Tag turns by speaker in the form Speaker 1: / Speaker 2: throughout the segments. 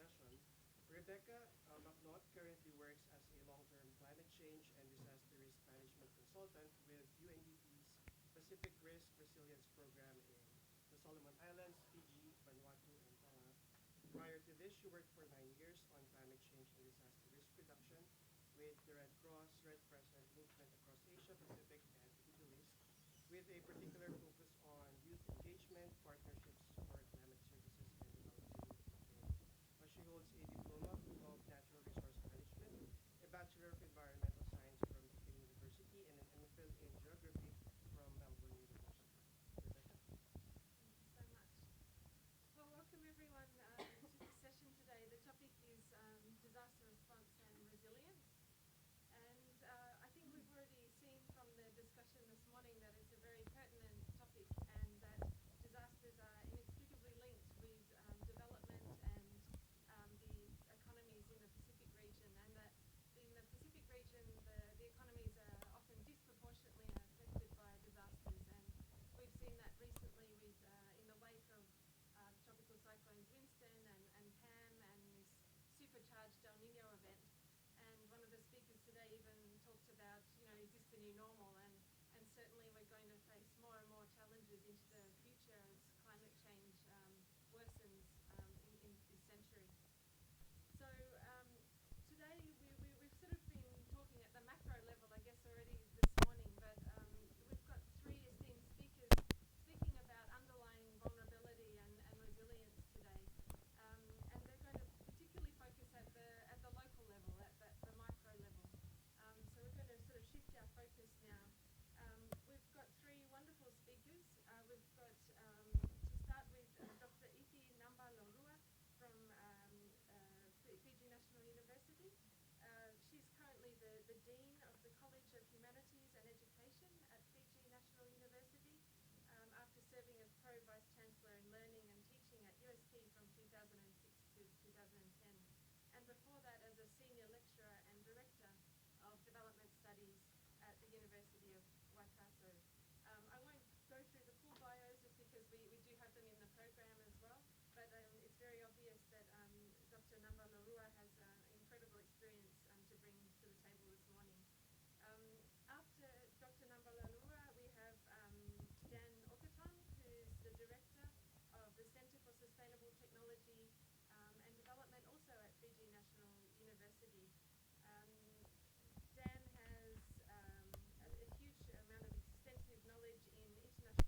Speaker 1: session. Rebecca McNaught currently works as a long-term climate change and disaster risk management consultant with UNDP's Pacific Risk Resilience Program in the Solomon Islands, Fiji, Vanuatu, and Tonga. Prior to this, she worked for 9 years on climate change and disaster risk reduction with the Red Cross, Red Crescent movement across Asia Pacific and the Middle East, with a particular focus on youth engagement, partnerships for climate services, and developing youth. She holds a diploma of natural resource management, a Bachelor of Environmental Science from Deakin University, and an MPhil in Geography from Melbourne University. Rebecca?
Speaker 2: Thank you so much. Well, welcome everyone to this session today. The topic is disaster response and resilience. And I think we've already seen from the discussion this morning that it's a very pertinent topic and that disasters are inextricably linked with development and the economies in the Pacific region, and that in the Pacific region the economies are often disproportionately affected by disasters, and we've seen that recently with in the wake of tropical cyclones Winston and Pam and this supercharged El Nino event. And one of the speakers today even talked about, is this the new normal? And certainly we're going to face more and more challenges into the future as climate change worsens in this century. So today we've sort of been talking at the macro level, I guess, already this morning, but we've got three esteemed speakers speaking about underlying vulnerability and resilience today. And they're going to particularly focus at the local level, at the micro level. So we're going to sort of shift our focus now. We've got three wonderful speakers. We've got to start with Dr. Nabalarua from Fiji National University. She's currently the Dean of the College of Humanities and Education at Fiji National University, after serving as Pro Vice Chancellor in Learning and Teaching at UST from 2006 to 2010, and before that as a Senior Lecturer and Director of Development Studies at the University of Waikato. I won't go through the full bios just because we do have them in the program as well, but it's very obvious that Dr. Nabalarua has incredible experience to bring to the table this morning. After Dr. Nabalarua, we have Dan Orcherton, who's the Director of the Centre for Sustainable Technology and Development, also at Fiji National University. Dan has a huge amount of extensive knowledge in international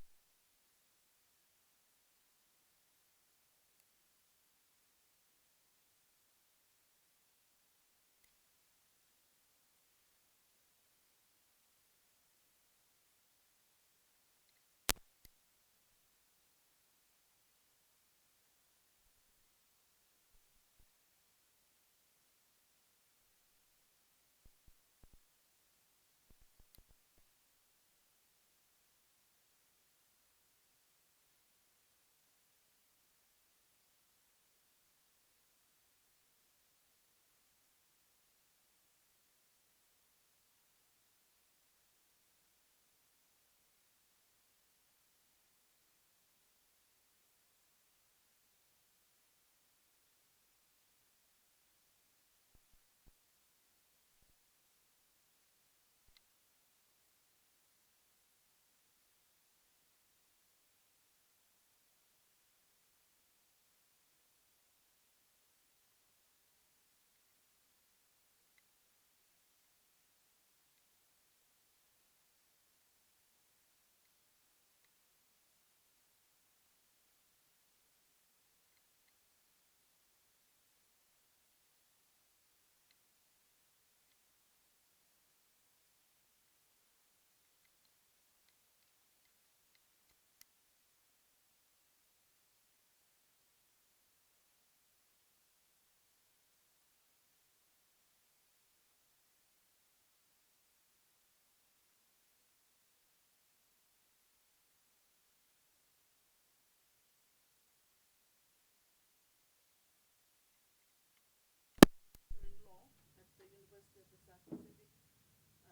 Speaker 3: in law at the University of the South Pacific.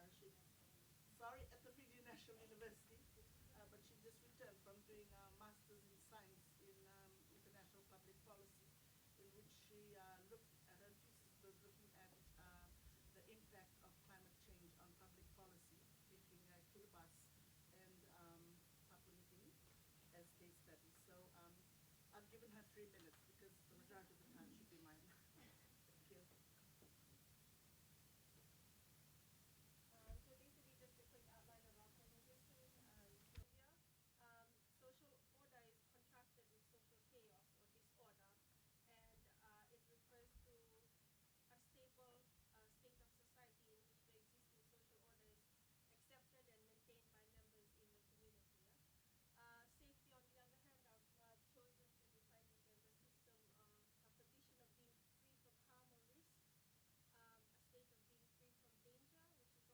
Speaker 3: At the Fiji National University, but she just returned from doing a Master's in Science in International Public Policy, in which she 3 minutes because the majority of the time should be mine. Thank you.
Speaker 2: So basically, just a quick outline of our presentation. Sylvia, social order is contrasted with social chaos or disorder, and it refers to a stable state of society in which the existing social order is accepted and maintained by members in the community. Safety, on the other hand, I've chosen to define it as a system, a condition of being free from harm or risk, a state of being free from danger, which is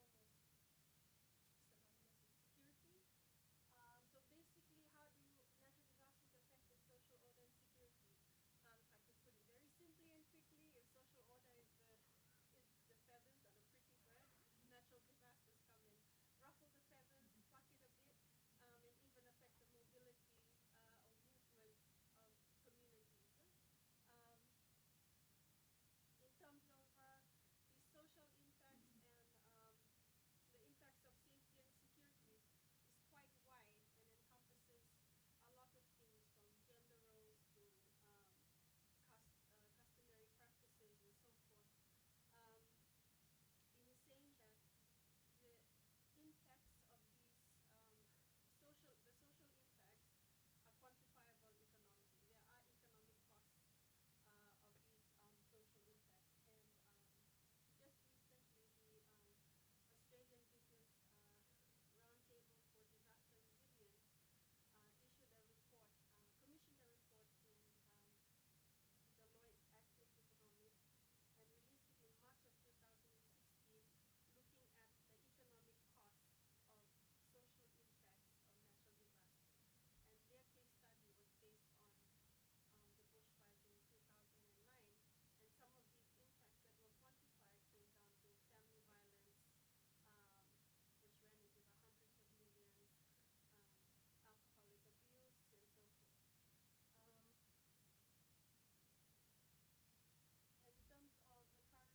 Speaker 2: almost synonymous with security. So basically, how do natural disasters affect the social order and security? If I could put it very simply and quickly, if social order is the feathers on a pretty bird, natural disasters come and ruffle the feathers, pluck it a bit, and even affect the mobility or movement of communities. Um, in terms of the social impacts and the impacts of safety and security is quite wide and encompasses a lot of things from gender roles to customary practices and so forth. Um, in saying that, the impacts of these the social impacts are quantifiable economically. There are economic costs of these social impacts, and just recently the Australian Business Roundtable for Disaster Resilience issued a report, commissioned a report to Deloitte Access Economics, and released it in March of 2016, looking at the economic costs of social impacts of natural disasters. And their case study was based on the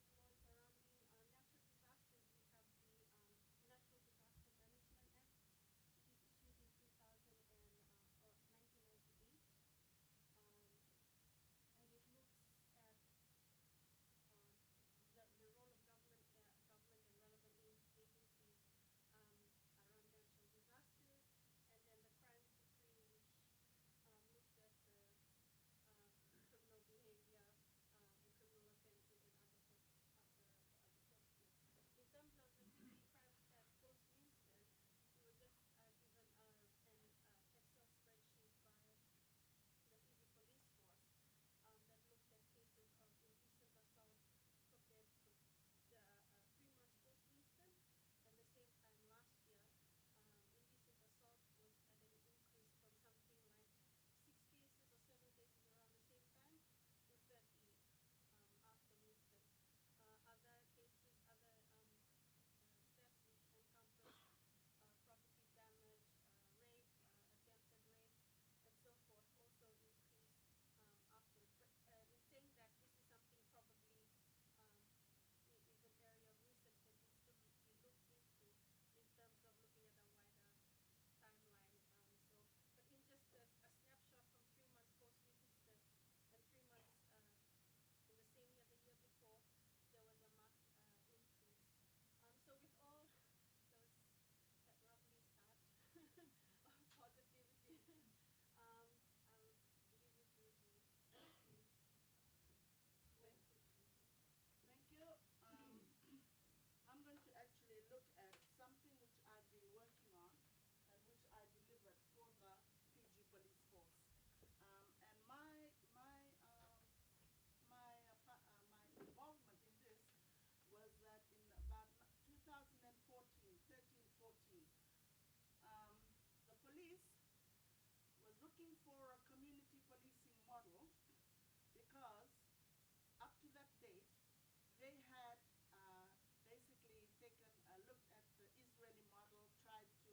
Speaker 2: bushfires in 2009, and some of these impacts that were quantified came down to family violence, um, which ran into the hundreds of millions, um, alcoholic abuse, and so forth. In terms of the current law surrounding natural disasters, we have the Natural Disaster Management Act, which is issued in 1998, and it looks at the role of government and relevant agencies around natural disasters, and then the crimes decree, which looks at the criminal behavior and criminal offences and other purposes. In terms of the Fiji crime stat post-Winston, we were just given an Excel spreadsheet by the Fiji police force that looked at cases of indecent assault compared to the 3 months post-Winston, and the same time last year, indecent assault was at an increase from something like 6 cases or 7 cases around the same time to 30 after Winston. Other cases, other stats which encompass property damage, rape, attempted rape, and so forth also increased after. But in saying that, this is something probably is an area of research that needs to be looked into in terms of looking at a wider timeline. But in just a snapshot from 3 months post-Winston and 3 months in the same year, the year before, there was a marked increase. So with all those, that lovely start of positivity, I'll leave it to the team.
Speaker 3: Thank you. I'm going to actually look at something which I've been working on and which I delivered for the Fiji police force. And my involvement in this was that in about 2014, 13, 14, the police was looking for a community policing model because up to that date, they had basically looked at the Israeli model, tried to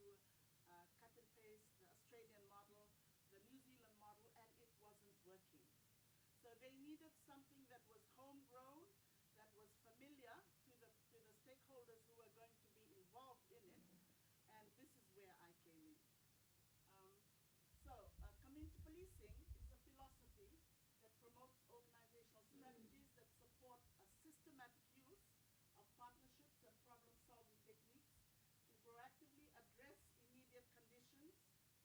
Speaker 3: cut and paste the Australian model, the New Zealand model, and it wasn't working. So they needed something that was homegrown, that was familiar to the stakeholders who were going to be involved in it, and this is where I came in. So community policing is a philosophy promotes organizational strategies that support a systematic use of partnerships and problem-solving techniques to proactively address immediate conditions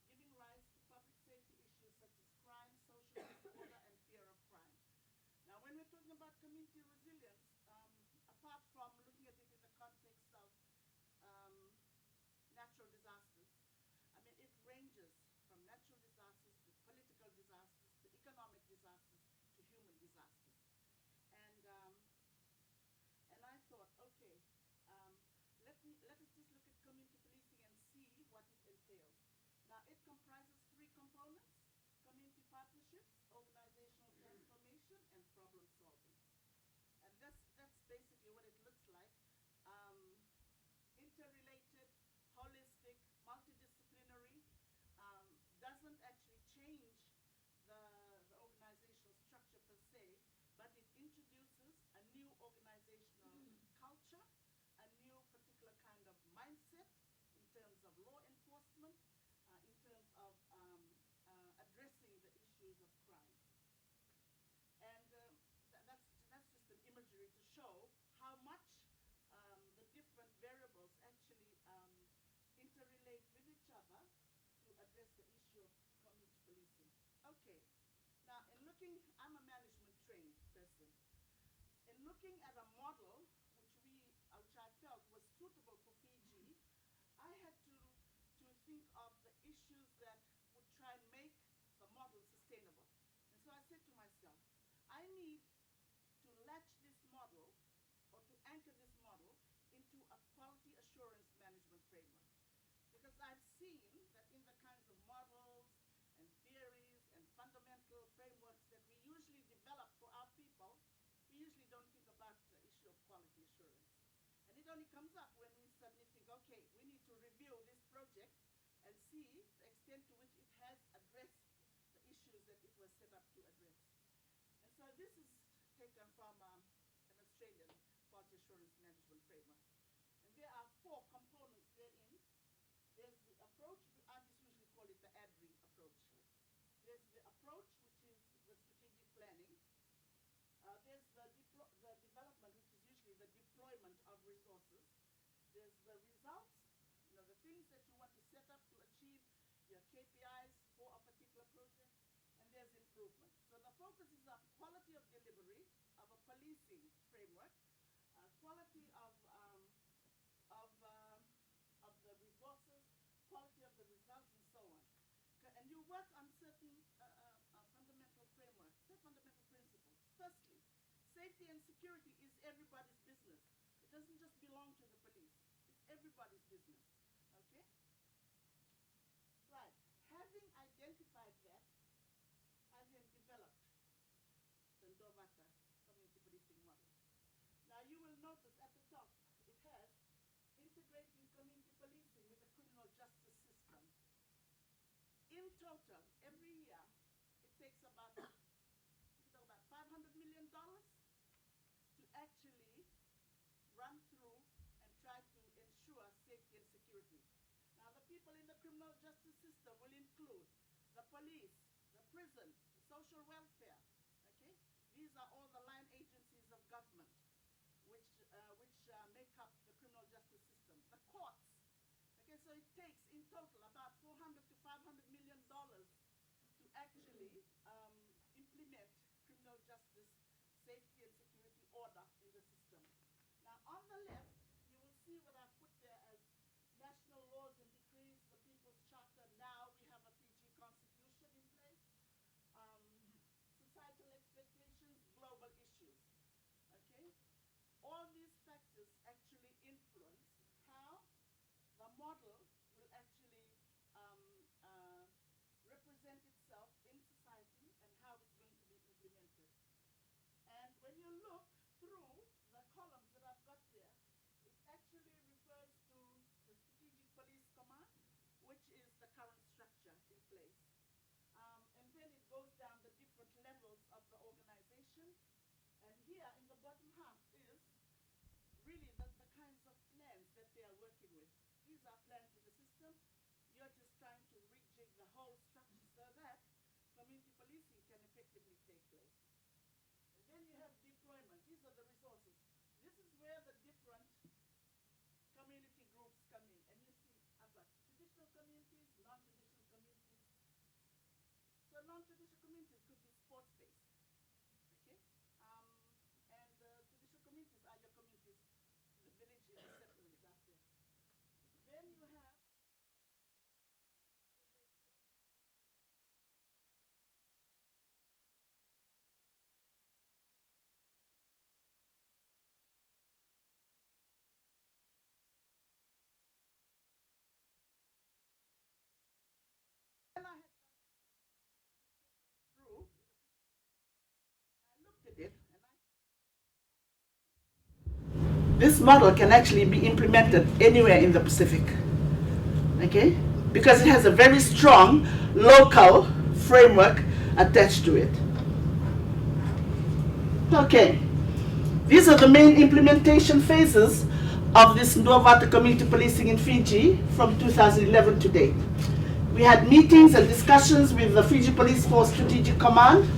Speaker 3: giving rise to public safety issues such as crime, social disorder, and fear of crime. Now, when we're talking about community resilience, apart from looking at it in the context of natural disasters, I mean, it ranges from natural disasters to political disasters to economic disasters to human disasters. And I thought, okay, let us just look at community policing and see what it entails. Now, it comprises three components: community partnerships, organizational transformation, and problem solving. And that's basically what it looks like. Interrelated, holistic, multidisciplinary, doesn't actually change the organizational structure per se, but it introduces a new organizational culture, a new particular kind of mindset in terms of law enforcement, in terms of addressing the issues of crime. And that's just an imagery to show how much the different variables actually interrelate with each other to address the issue of community policing. Okay, now I'm a management trained person. In looking at a model which I felt was suitable for Fiji, I had to think of the issues that would try and make the model sustainable. And so I said to myself, I need to latch this model or to anchor this model into a quality assurance management framework. Because I've seen that in the kinds of models and theories and fundamental frameworks that we usually develop for our people, we usually don't think about the issue of quality assurance. And it only comes up when we suddenly think, okay, we need to review this project and see the extent to which it has addressed the issues that it was set up to address. And so this is taken from an Australian quality assurance management framework. And there are 4 components therein. There's the approach, I just usually call it the ADRI approach. There's the approach, which is the strategic planning. There's the development, which is usually the deployment of resources. There's the results, the things that you want to set up to achieve your KPIs for a particular project. And there's improvement. So the focus is on quality of delivery of a policing framework, quality of the resources, quality of the results, and so on. And you work on certain fundamental frameworks, fundamental principles. Firstly, safety and security is everybody's business. It doesn't just belong to the police. It's everybody's business. Okay? Right. Having identified that, I then developed the Ndovata community policing model. Now you will notice at the top, it has integrating community policing with the criminal justice system. In total, every year, it takes about $500 million to actually run through and try to ensure safety and security. Now, the people in the criminal justice system will include the police, the prison, the social welfare. Okay, these are all the line agencies of government which make up the criminal justice system. The courts. Okay, so it takes in total about $400 to $500 million to actually implement criminal justice safety and security order in the system. Now, on the left, you will see what I've put there as national laws and decrees, the People's Charter. Now we have a Fiji constitution in place. Societal expectations, global issues. Okay? All these factors actually influence how the model will actually represent itself in society and how it's going to be implemented. And when you look through the columns that I've got there, it actually refers to the Strategic Police Command, which is the current structure in place. And then it goes down the different levels of the organization. And here in the bottom half is really the kinds of plans that they are working with. These are plans in the system. You're just trying to rejig the whole structure so that community policing can effectively take place. then you have deployment. These are the resources. This is where the different community groups come in. And you see, I've got traditional communities, non-traditional communities. So non-traditional communities could be sports-based, okay? And traditional communities are your communities, the village and the settlements out there. Then you have when I had through, I looked at it and this model can actually be implemented anywhere in the Pacific, okay? Because it has a very strong local framework attached to it. Okay, these are the main implementation phases of this Ndovato community policing in Fiji from 2011 to date. We had meetings and discussions with the Fiji Police Force Strategic Command.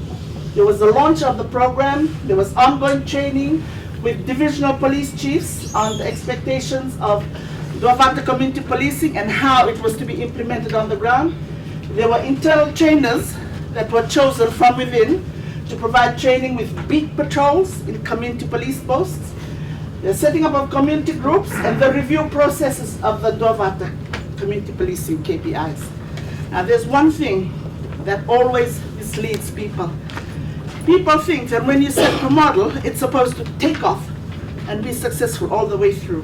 Speaker 3: There was the launch of the program. There was ongoing training with divisional police chiefs on the expectations of Ndovato community policing and how it was to be implemented on the ground. There were internal trainers that were chosen from within to provide training with beat patrols in community police posts, the setting up of community groups, and the review processes of the Ndovato community policing KPIs. Now there's one thing that always misleads people. People think that when you set a model, it's supposed to take off and be successful all the way through.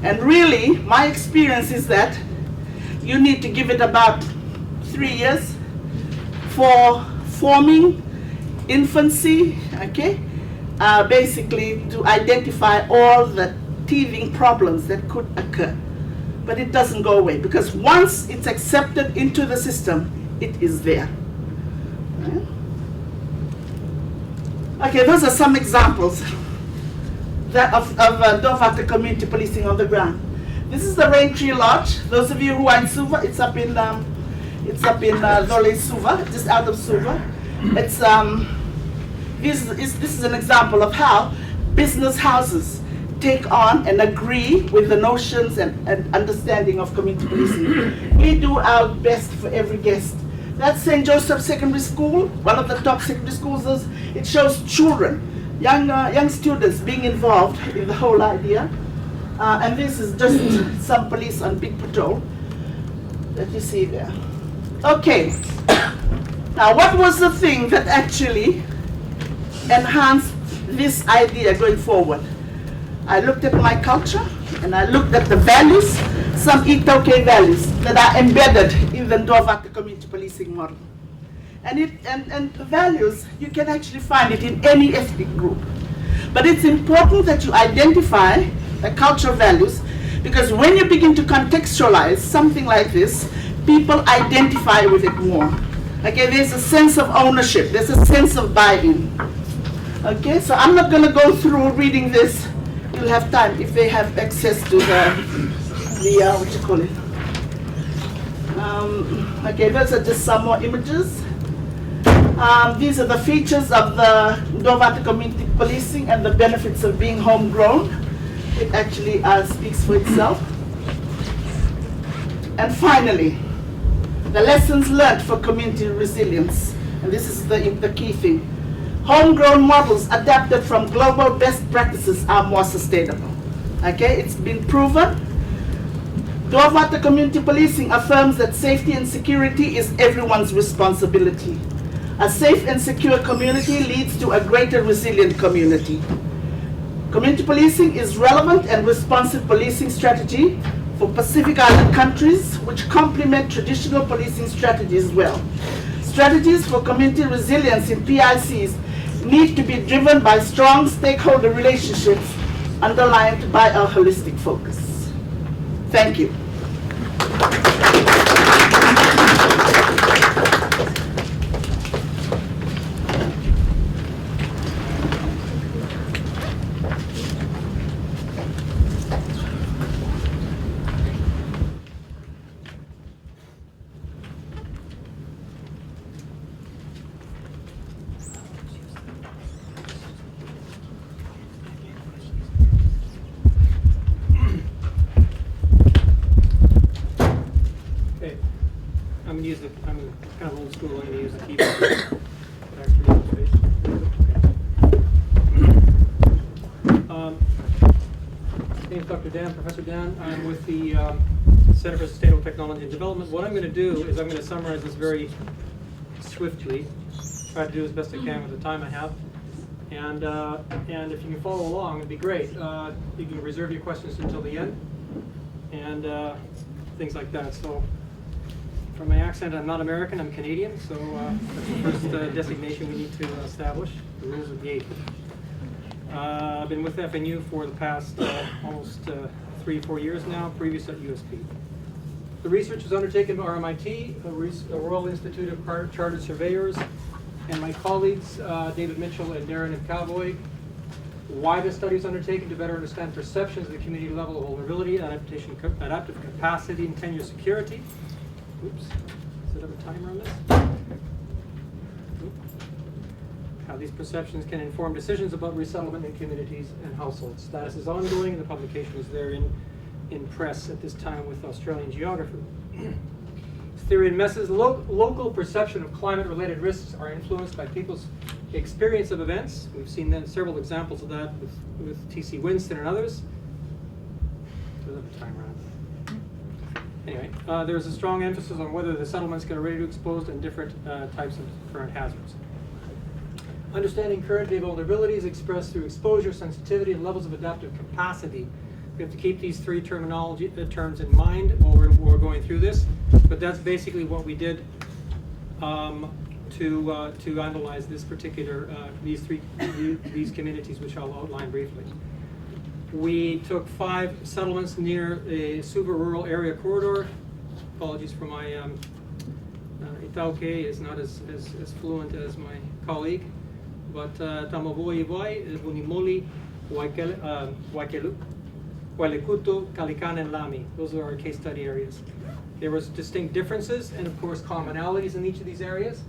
Speaker 3: And really, my experience is that you need to give it about 3 years for forming, infancy, okay? Basically to identify all the teething problems that could occur. But it doesn't go away because once it's accepted into the system, it is there. Right? Okay, those are some examples of Ndovato community policing on the ground. This is the Rain Tree Lodge. Those of you who are in Suva, it's up in Nole Suva, just out of Suva. It's this is an example of how business houses take on and agree with the notions and understanding of community policing. We do our best for every guest. That's St. Joseph Secondary School, one of the top secondary schools. It shows children, young students being involved in the whole idea. And this is just some police on big patrol that you see there. Okay, now what was the thing that actually enhanced this idea going forward? I looked at my culture and I looked at the values, some Itoke values that are embedded in the Ndovato community policing model. And the values, you can actually find it in any ethnic group. But it's important that you identify the cultural values because when you begin to contextualize something like this, people identify with it more. Okay, there's a sense of ownership, there's a sense of buy-in. Okay, so I'm not going to go through reading this. You'll have time if they have access to the what you call it. Okay, those are just some more images. These are the features of the Ndovato community policing and the benefits of being homegrown. It actually speaks for itself. And finally, the lessons learned for community resilience. And this is the key thing. Homegrown models adapted from global best practices are more sustainable. Okay, it's been proven. Ndovato community policing affirms that safety and security is everyone's responsibility. A safe and secure community leads to a greater resilient community. Community policing is relevant and responsive policing strategy for Pacific Island countries which complement traditional policing strategies well. Strategies for community resilience in PICs need to be driven by strong stakeholder relationships underlined by a holistic focus. Thank you.
Speaker 4: old school, I'm going to use the keyboard. Actually, my name's Dr. Dan, Professor Dan. I'm with the Center for Sustainable Technology and Development. What I'm going to do is I'm going to summarize this very swiftly, try to do as best I can with the time I have. And if you can follow along, it'd be great. You can reserve your questions until the end, and things like that. So, from my accent, I'm not American, I'm Canadian, so that's the first designation we need to establish, the rules of the game. I've been with FNU for the past almost 3 or 4 years now, previous at USP. The research was undertaken by RMIT, the Royal Institute of Chartered Surveyors, and my colleagues, David Mitchell and Darren Cowboy. Why this study is undertaken: to better understand perceptions of the community level of vulnerability, adaptive capacity, and tenure security. Oops, set up a timer on this. How these perceptions can inform decisions about resettlement in communities and households. Status is ongoing, and the publication is there in press at this time with Australian geography. Theory and methods. Local perception of climate-related risks are influenced by people's experience of events. We've seen then several examples of that with T.C. Winston and others. There's a timer on. Anyway, there's a strong emphasis on whether the settlements get ready to expose and different types of current hazards. Understanding current day vulnerabilities expressed through exposure, sensitivity, and levels of adaptive capacity. We have to keep these 3 terms in mind while we're going through this, but that's basically what we did to analyze this particular these communities, which I'll outline briefly. We took 5 settlements near a Suva rural area corridor. Apologies for my Itauke is not as fluent as my colleague, but Tamavoiwai, Bunimoli, Wailekutu, Kalikan, and Lami. Those are our case study areas. There was distinct differences and, of course, commonalities in each of these areas,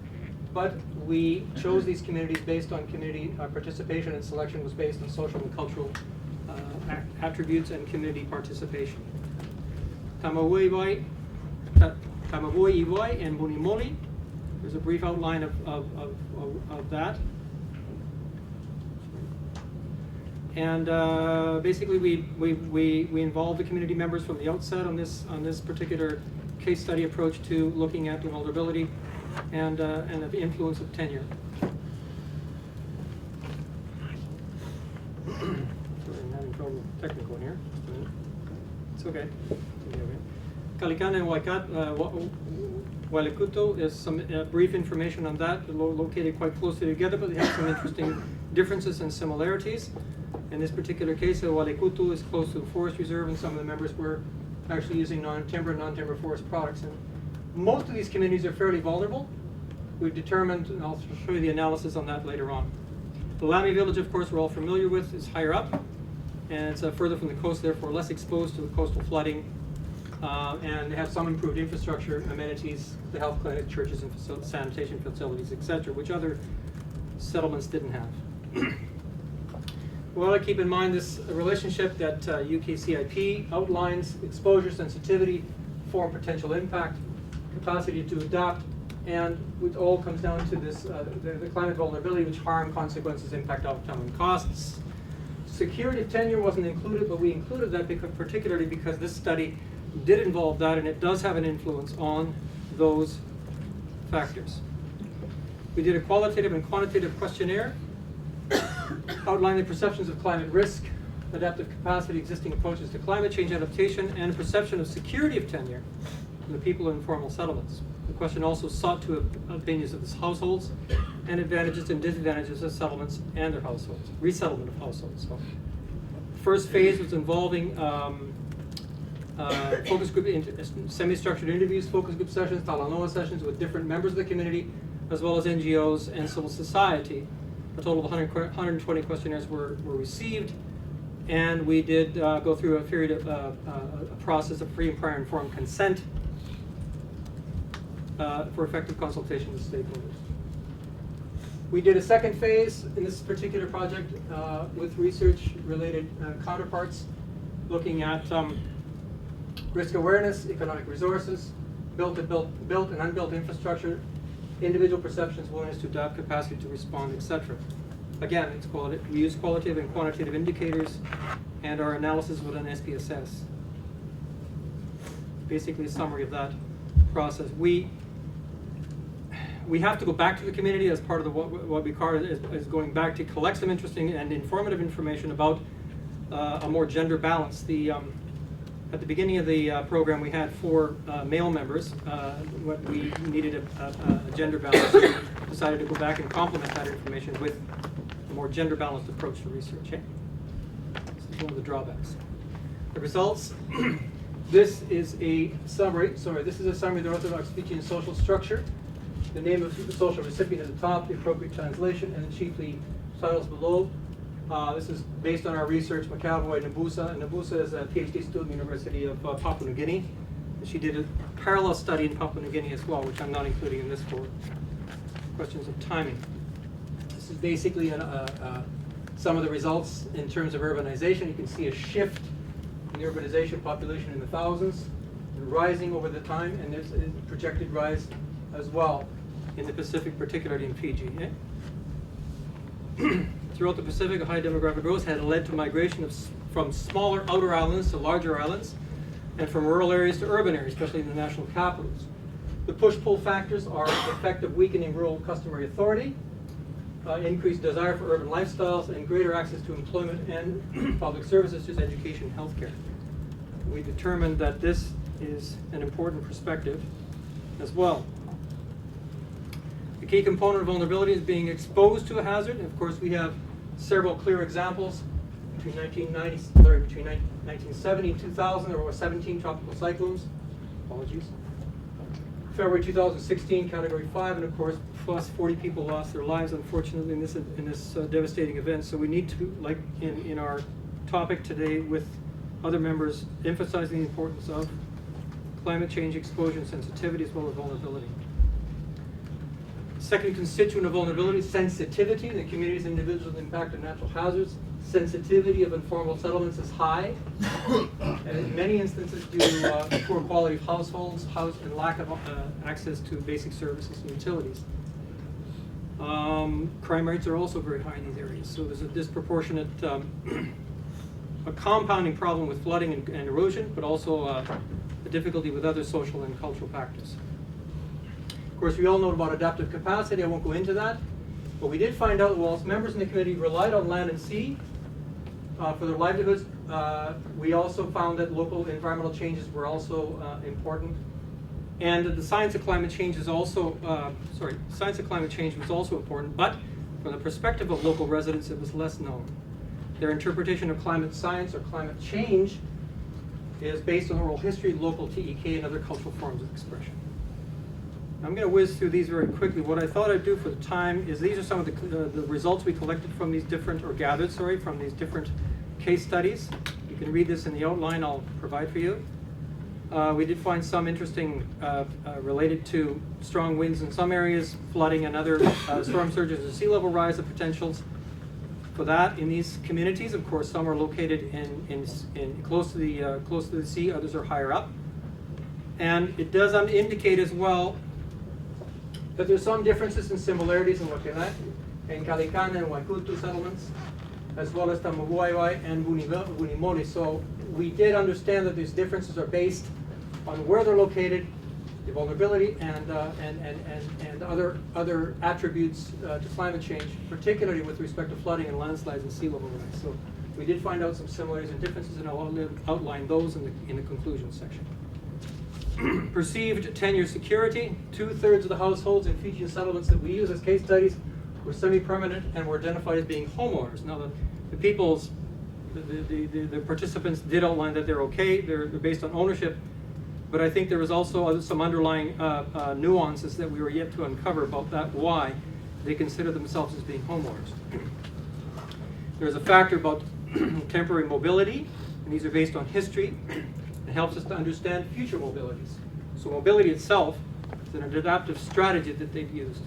Speaker 4: but we chose these communities based on community participation, and selection was based on social and cultural attributes and community participation. Tamavoiwai and Bunimoli. There's a brief outline of that. And basically, we involved the community members from the outset on this particular case study approach to looking at the vulnerability and the influence of tenure. Sorry, I'm having trouble technical here. It's okay. Kalikan and Wailekutu is some brief information on that. They're located quite closely together, but they have some interesting differences and similarities. In this particular case, Wailekutu is close to a forest reserve, and some of the members were actually using non-timber forest products. And most of these communities are fairly vulnerable. We've determined, and I'll show you the analysis on that later on. The Lami village, of course, we're all familiar with, is higher up, and it's further from the coast, therefore less exposed to the coastal flooding, and they have some improved infrastructure, amenities, the health clinic, churches, and sanitation facilities, etc., which other settlements didn't have. We want to keep in mind this relationship that UKCIP outlines: exposure, sensitivity, form, potential impact, capacity to adapt, and it all comes down to this the climate vulnerability, which harm, consequences, impact, outcome, and costs. Security of tenure wasn't included, but we included that particularly because this study did involve that, and it does have an influence on those factors. We did a qualitative and quantitative questionnaire outlining the perceptions of climate risk, adaptive capacity, existing approaches to climate change adaptation, and perception of security of tenure from the people in informal settlements. The question also sought to opinions of the households and advantages and disadvantages of settlements and their households, resettlement of households. So, first phase was involving focus group, semi-structured interviews, focus group sessions, talanoa sessions with different members of the community, as well as NGOs and civil society. A total of 120 questionnaires were received, and we did go through a period of a process of free and prior informed consent for effective consultation with stakeholders. We did a second phase in this particular project with research-related counterparts, looking at risk awareness, economic resources, built and unbuilt infrastructure, individual perceptions, willingness to adapt, capacity to respond, etc. Again, it's we use qualitative and quantitative indicators, and our analysis with an SPSS. Basically a summary of that process. We have to go back to the community as part of what we call is going back to collect some interesting and informative information about a more gender balance. At the beginning of the program, we had 4 male members. What we needed a gender balance. So we decided to go back and complement that information with a more gender balanced approach to research. Eh? This is one of the drawbacks. The results. This is a summary. Sorry, this is a summary of the Orthodox Fijian social structure. The name of the social recipient at the top, the appropriate translation, and then chiefly titles below. This is based on our research, McAvoy and Nabusa. And Nabusa is a PhD student at the University of Papua New Guinea. She did a parallel study in Papua New Guinea as well, which I'm not including in this for questions of timing. This is basically some of the results in terms of urbanization. You can see a shift in the urbanization population in the thousands, and rising over the time, and there's a projected rise as well in the Pacific, particularly in Fiji. Eh? Throughout the Pacific, a high demographic growth had led to migration from smaller outer islands to larger islands, and from rural areas to urban areas, especially in the national capitals. The push-pull factors are the effect of weakening rural customary authority, increased desire for urban lifestyles, and greater access to employment and public services such as education and healthcare. We determined that this is an important perspective as well. The key component of vulnerability is being exposed to a hazard. And of course, we have several clear examples. Between 1970 and 2000, there were 17 tropical cyclones. Apologies. February 2016, Category 5, and of course, plus 40 people lost their lives, unfortunately, in this devastating event. So we need to, like in our topic today with other members, emphasizing the importance of climate change exposure and sensitivity as well as vulnerability. Second constituent of vulnerability, sensitivity. The community's individual impact on natural hazards. Sensitivity of informal settlements is high, and in many instances due to poor quality of households, and lack of access to basic services and utilities. Crime rates are also very high in these areas, so there's a disproportionate, a compounding problem with flooding and erosion, but also a difficulty with other social and cultural factors. Of course, we all know about adaptive capacity. I won't go into that. But we did find out that whilst members in the committee relied on land and sea for their livelihoods, we also found that local environmental changes were also important. And that the science of climate change is also, science of climate change was also important, but from the perspective of local residents, it was less known. Their interpretation of climate science or climate change is based on oral history, local TEK, and other cultural forms of expression. I'm going to whiz through these very quickly. What I thought I'd do for the time is these are some of the results we collected from these different, or gathered, sorry, from these different case studies. You can read this in the outline I'll provide for you. We did find some interesting related to strong winds in some areas, flooding and other storm surges and sea level rise, the potentials for that in these communities. Of course, some are located in close to the sea, others are higher up. And it does indicate as well that there's some differences and similarities in Wakena and Kalikana and Waikutu settlements, as well as Tamavuaiwai and Bunimoli. So we did understand that these differences are based on where they're located, the vulnerability, and other attributes to climate change, particularly with respect to flooding and landslides and sea level rise. So we did find out some similarities and differences, and I'll outline those in the conclusion section. Perceived tenure security. 2/3 of the households in Fijian settlements that we use as case studies were semi-permanent and were identified as being homeowners. Now the participants did outline that they're okay, they're based on ownership, but I think there was also some underlying nuances that we were yet to uncover about that, why they consider themselves as being homeowners. There's a factor about temporary mobility, and these are based on history. It helps us to understand future mobilities. So mobility itself is an adaptive strategy that they've used.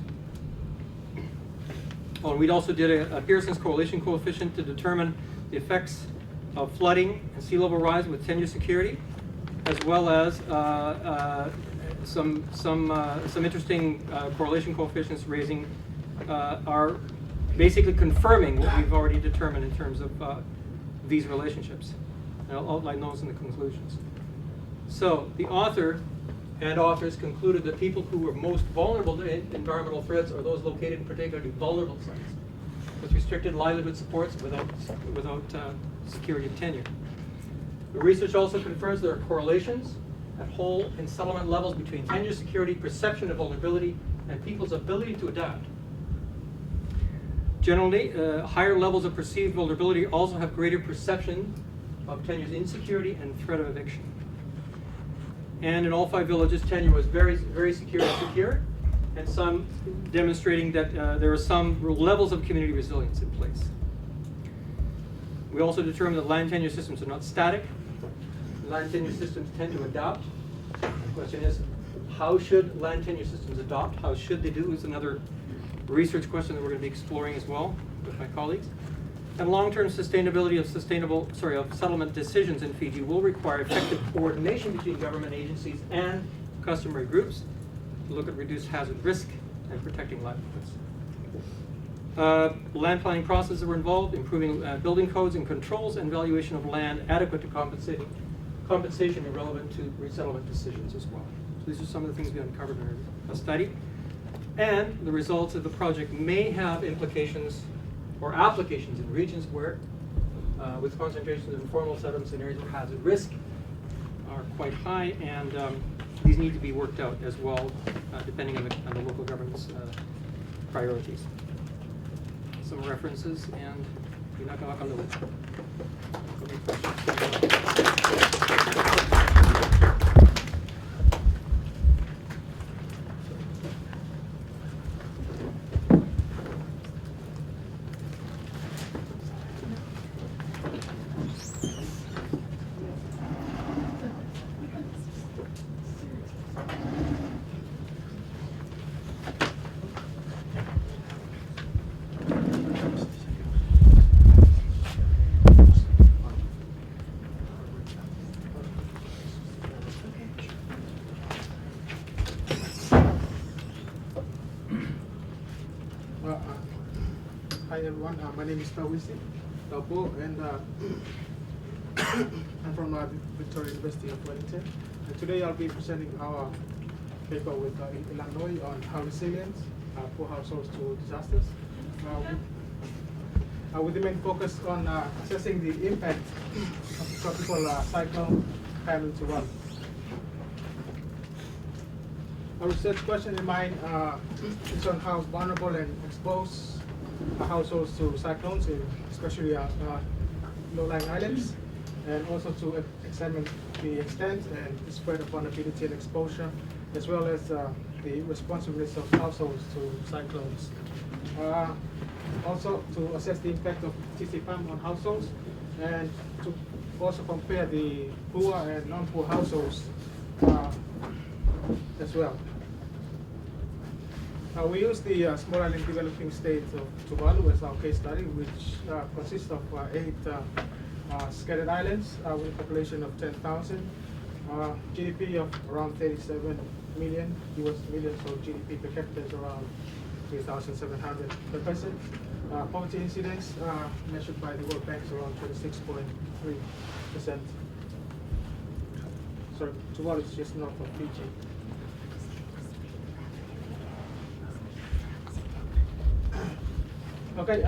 Speaker 4: Oh, and we also did a Pearson's correlation coefficient to determine the effects of flooding and sea level rise with tenure security, as well as some interesting correlation coefficients raising are basically confirming what we've already determined in terms of these relationships. And I'll outline those in the conclusions. So the author and authors concluded that people who were most vulnerable to environmental threats are those located in particularly vulnerable sites with restricted livelihood supports without security of tenure. The research also confirms there are correlations at whole and settlement levels between tenure security, perception of vulnerability, and people's ability to adapt. Generally, higher levels of perceived vulnerability also have greater perception of tenure's insecurity and threat of eviction. And in all 5 villages, tenure was very, very secure and secure, and some demonstrating that there are some levels of community resilience in place. We also determined that land tenure systems are not static. Land tenure systems tend to adapt. The question is, how should land tenure systems adopt? How should they do is another research question that we're going to be exploring as well with my colleagues. And long-term sustainability of settlement decisions in Fiji will require effective coordination between government agencies and customary groups to look at reduced hazard risk and protecting livelihoods. Land planning processes were involved, improving building codes and controls, and valuation of land adequate to compensation and relevant to resettlement decisions as well. So these are some of the things we uncovered in our study. And the results of the project may have implications or applications in regions where, with concentrations of informal settlements in areas where hazard risk are quite high, and these need to be worked out as well, depending on the local government's priorities. Some references, and pinakakalawa.
Speaker 5: Hi everyone, my name is Tauisi, Taupo, and I'm from Victoria University of Wellington. And today I'll be presenting our paper with Illinois on how resilient poor households to disasters. With the main focus on assessing the impact of the tropical cyclone Tuvalu. Our research question in mind is on how vulnerable and exposed households to cyclones, especially low-lying islands, and also to examine the extent and the spread of vulnerability and exposure, as well as the responsiveness of households to cyclones. Also to assess the impact of TCPAM on households, and to also compare the poor and non-poor households as well. We use the small island developing state of Tuvalu as our case study, which consists of 8 scattered islands with a population of 10,000, GDP of around 37 million US million, so GDP per capita is around 3,700 per person. Poverty incidence measured by the World Bank is around 26.3%. So Tuvalu is just north of Fiji. Okay,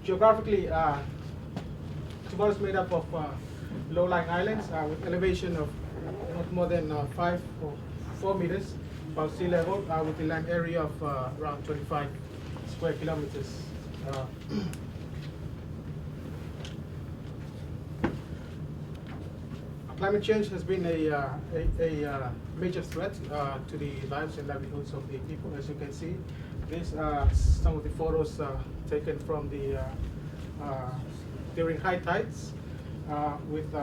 Speaker 5: geographically, Tuvalu is made up of low-lying islands with elevation of not more than 5 or 4 meters above sea level, with a land area of around 25 square kilometers. Climate change has been a major threat to the lives and livelihoods of the people. As you can see, these are some of the photos taken from the during high tides, with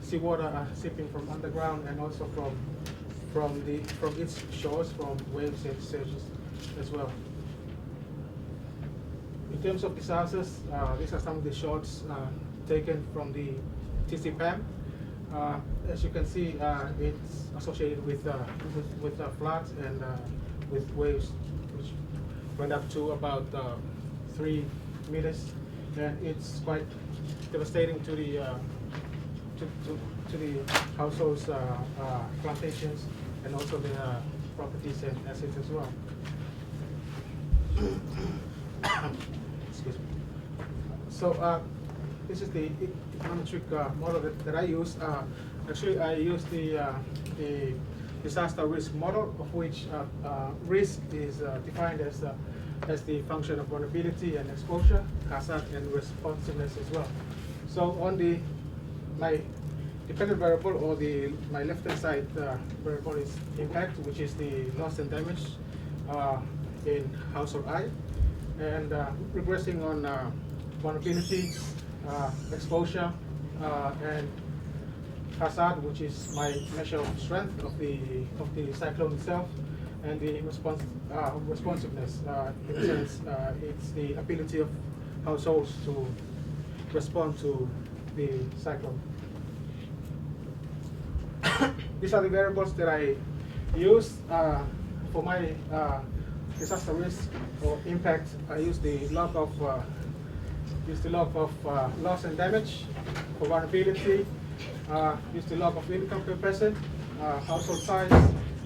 Speaker 5: seawater seeping from underground and also from its shores, from waves and surges as well. In terms of disasters, these are some of the shots taken from the TCPAM. As you can see, it's associated with floods and with waves, which went up to about 3 meters, and it's quite devastating to the to the households, plantations, and also the properties and assets as well. Excuse me. So this is the econometric model that I use. Actually, I use the disaster risk model, of which risk is defined as the function of vulnerability and exposure, hazard, and responsiveness as well. So on my dependent variable, or my left-hand side variable, is impact, which is the loss and damage in household I, and regressing on vulnerability, exposure, and hazard, which is my measure of strength of the cyclone itself, and the responsiveness. In a sense, it's the ability of households to respond to the cyclone. These are the variables that I use for my disaster risk or impact. I use the log of loss and damage. For vulnerability, use the log of income per person, household size,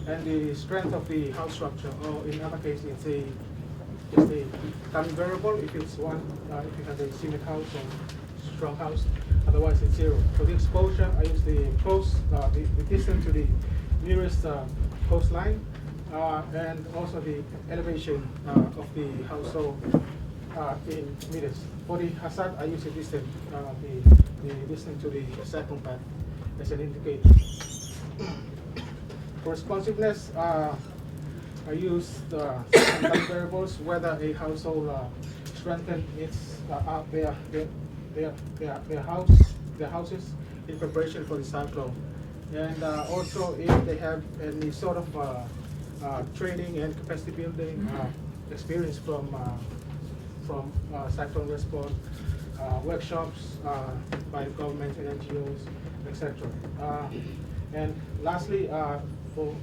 Speaker 5: and the strength of the house structure. Or in other cases, it's a common variable if it's one, if you have a cement house or strong house. Otherwise, it's 0. For the exposure, I use the coast, the distance to the nearest coastline, and also the elevation of the household in meters. For the hazard, I use the distance, the distance to the cyclone path as an indicator. For responsiveness, I use the variables, whether a household strengthen its their houses in preparation for the cyclone, and also if they have any sort of training and capacity building experience from cyclone response workshops by the government and NGOs, etc. And lastly, for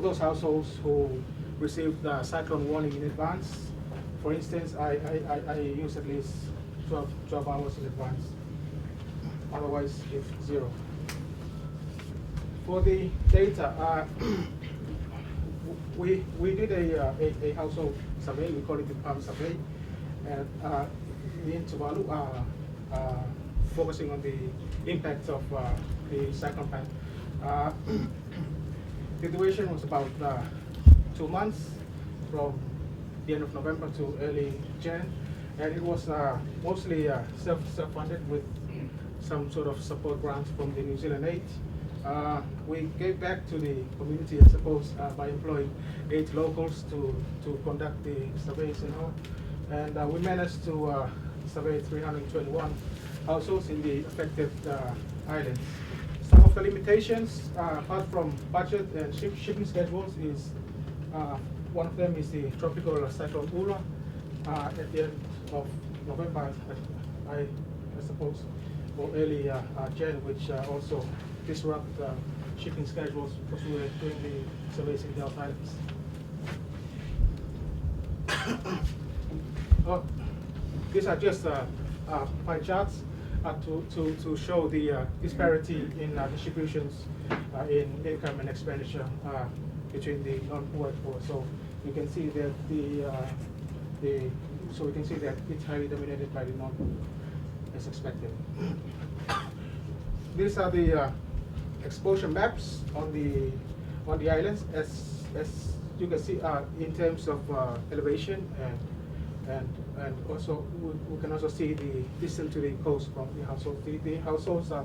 Speaker 5: those households who received the cyclone warning in advance, for instance, I use at least 12 hours in advance. Otherwise, it's 0. For the data, we did a household survey. We call it the PAM survey, and in Tuvalu, focusing on the impact of the cyclone path. The duration was about 2 months, from the end of November to early Jan, and it was mostly self-funded with some sort of support grants from the New Zealand Aid. We gave back to the community, I suppose, by employing 8 locals to conduct the surveys and all. And we managed to survey 321 households in the affected islands. Some of the limitations, apart from budget and shipping schedules, is one of them is the tropical cyclone Ula at the end of November, I suppose, or early Jan, which also disrupt shipping schedules because we were doing the surveys in the islands. These are just pie charts to show the disparity in distributions in income and expenditure between the non-poor and poor. So you can see that it's highly dominated by the non-poor, as expected. These are the exposure maps on the islands, as you can see, in terms of elevation and also we can also see the distance to the coast from the household. The households are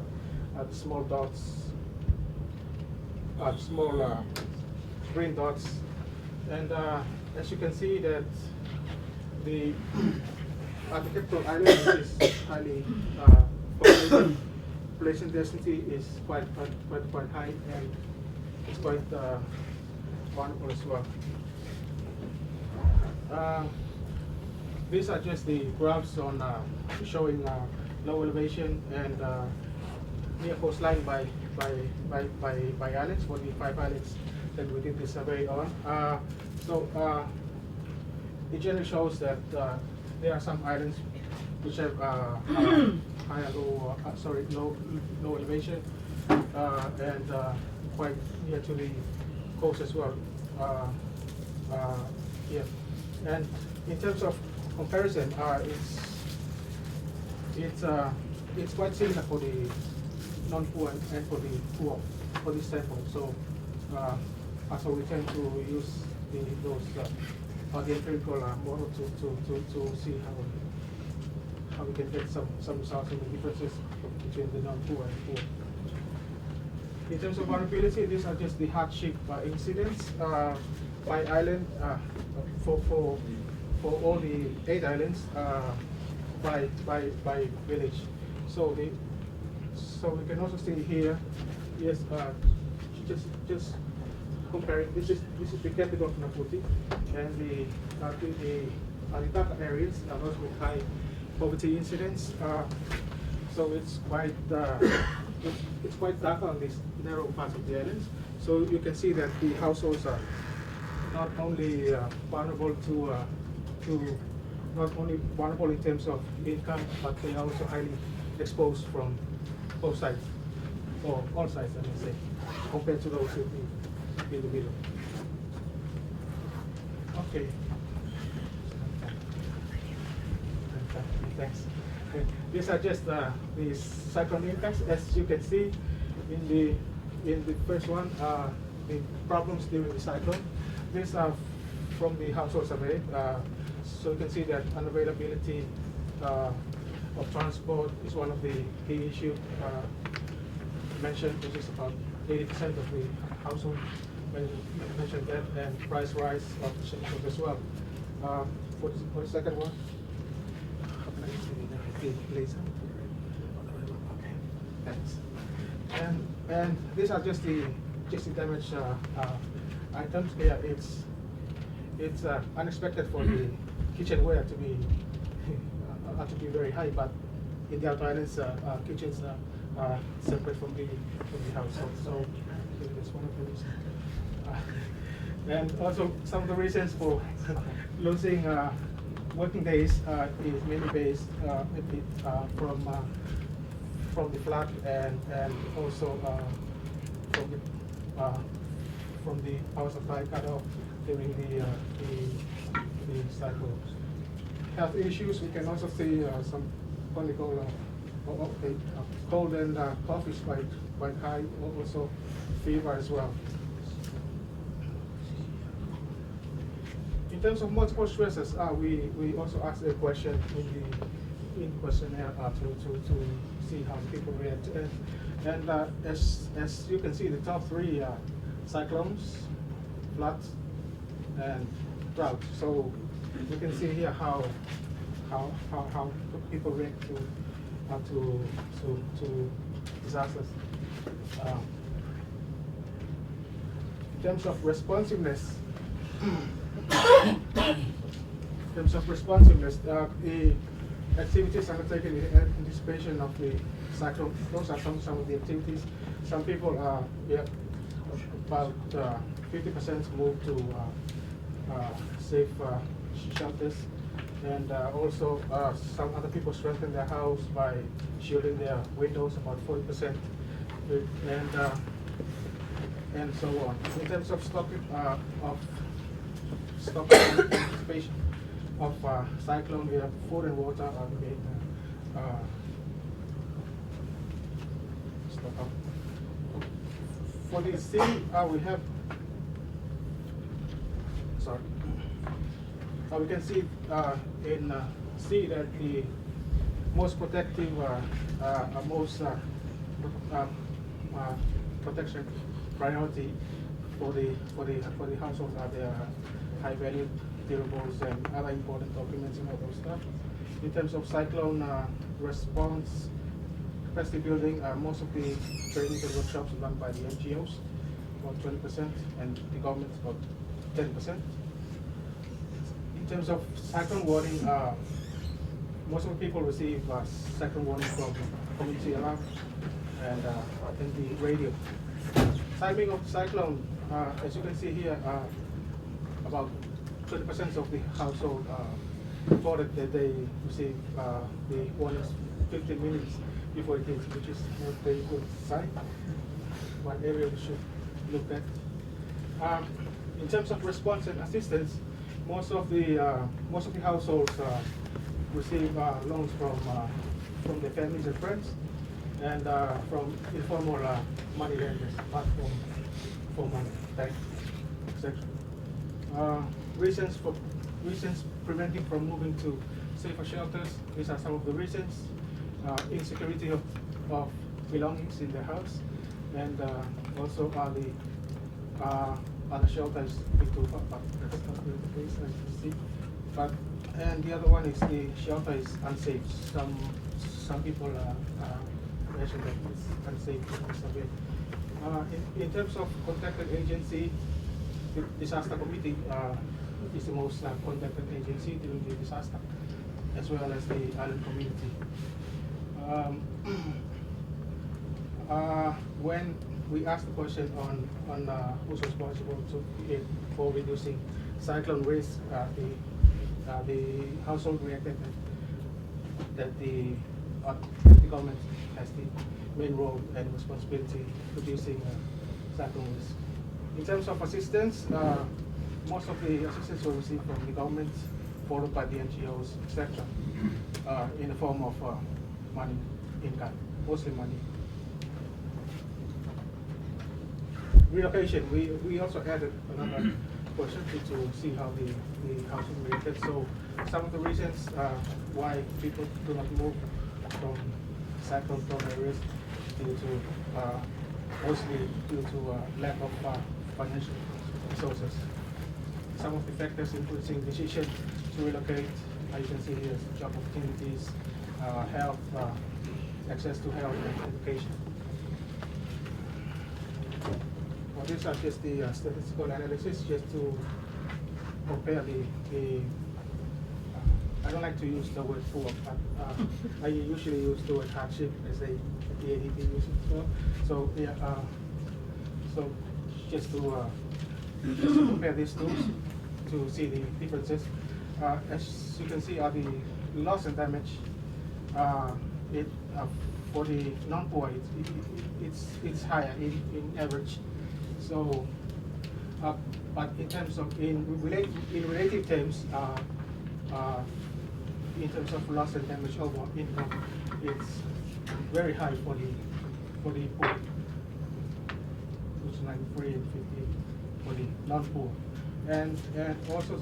Speaker 5: the small dots, small green dots, and as you can see that the capital island, which is highly populated, population density is quite high, and it's quite vulnerable as well. These are just the graphs on showing low elevation and near coastline by islands, 45 islands that we did the survey on. It generally shows that there are some islands which have high and low, low elevation and quite near to the coast as well. Yeah, and in terms of comparison, it's quite similar for the non-poor and for the poor for this standpoint. So we tend to use the empirical model to see how we can get some results in the differences between the non-poor and poor. In terms of vulnerability, these are just the hardship incidents by island for all the 8 islands by village. So we can also see here, yes, just comparing. This is the capital of Naputi, and the dark areas are those with high poverty incidence. So it's quite dark on these narrow parts of the islands. So you can see that the households are not only vulnerable to not only vulnerable in terms of income, but they are also highly exposed from both sides, or all sides, I may say, compared to those in the middle. Okay. Thanks. These are just the cyclone impacts. As you can see in the first one, the problems during the cyclone. These are from the household survey. So you can see that unavailability of transport is one of the key issues mentioned, which is about 80% of the household mentioned that, and price rise of the shipping as well. For the second one? Please. Okay, thanks. And these are just the damage items. Yeah, it's unexpected for the kitchenware to be very high, but in the outer islands, kitchens are separate from the household. So that's one of the reasons. And also some of the reasons for losing working days is mainly based from the flood and also from the power supply cut off during the cycle. Health issues, we can also see some clinical cold and cough is quite high, also fever as well. In terms of multiple stresses, we also asked a question in the questionnaire to see how people react. And as you can see, the top 3 cyclones, floods, and drought. So you can see here how people react to disasters. In terms of responsiveness. The activities undertaken in anticipation of the cyclone, those are some of the activities. Some people are, about 50% moved to safe shelters, and also some other people strengthen their house by shielding their windows, about 40%, and so on. In terms of stopping anticipation of cyclone, we have food and water are the main stock up. For the sea, we have, we can see in sea that the most protective, most protection priority for the households are their high value durables and other important documents and all those stuff. In terms of cyclone response, capacity building, most of the trainings and workshops are done by the NGOs, about 20%, and the government about 10%. In terms of cyclone warning, most of the people receive cyclone warning from community alarm, and then the radio. Timing of the cyclone, as you can see here, about 20% of the household reported that they received the warnings 15 minutes before it hits, which is not a very good sign. One area we should look at. In terms of response and assistance, most of the households receive loans from their families and friends, and from informal money lenders, apart from banks, etc. Reasons preventing from moving to safer shelters. These are some of the reasons: insecurity of belongings in the house, and also other shelters too far, but that's not really the case, as you see. And the other one is the shelter is unsafe. Some people mention that it's unsafe because of it. In terms of contacted agency, the disaster committee is the most contacted agency during the disaster, as well as the island community. When we asked the question on who's responsible for reducing cyclone risk, the household reacted that the government has the main role and responsibility reducing cyclone risk. In terms of assistance, most of the assistance were received from the government, followed by the NGOs, etc., in the form of money, income, mostly money. Relocation, we also added another question to see how the housing reacted. So some of the reasons why people do not move from cyclone-prone areas mostly due to lack of financial resources. Some of the factors influencing decision to relocate, you can see here, job opportunities, health, access to health and education. Well, these are just the statistical analysis, just to compare the I don't like to use the word poor, but I usually use the word hardship as the ADP uses as well. So yeah, so just to compare these two to see the differences. As you can see, the loss and damage. For the non-poor, it's higher in average. So, but in terms of in relative terms, in terms of loss and damage over income, it's very high for the poor, which is 93 and 50 for the non-poor, and also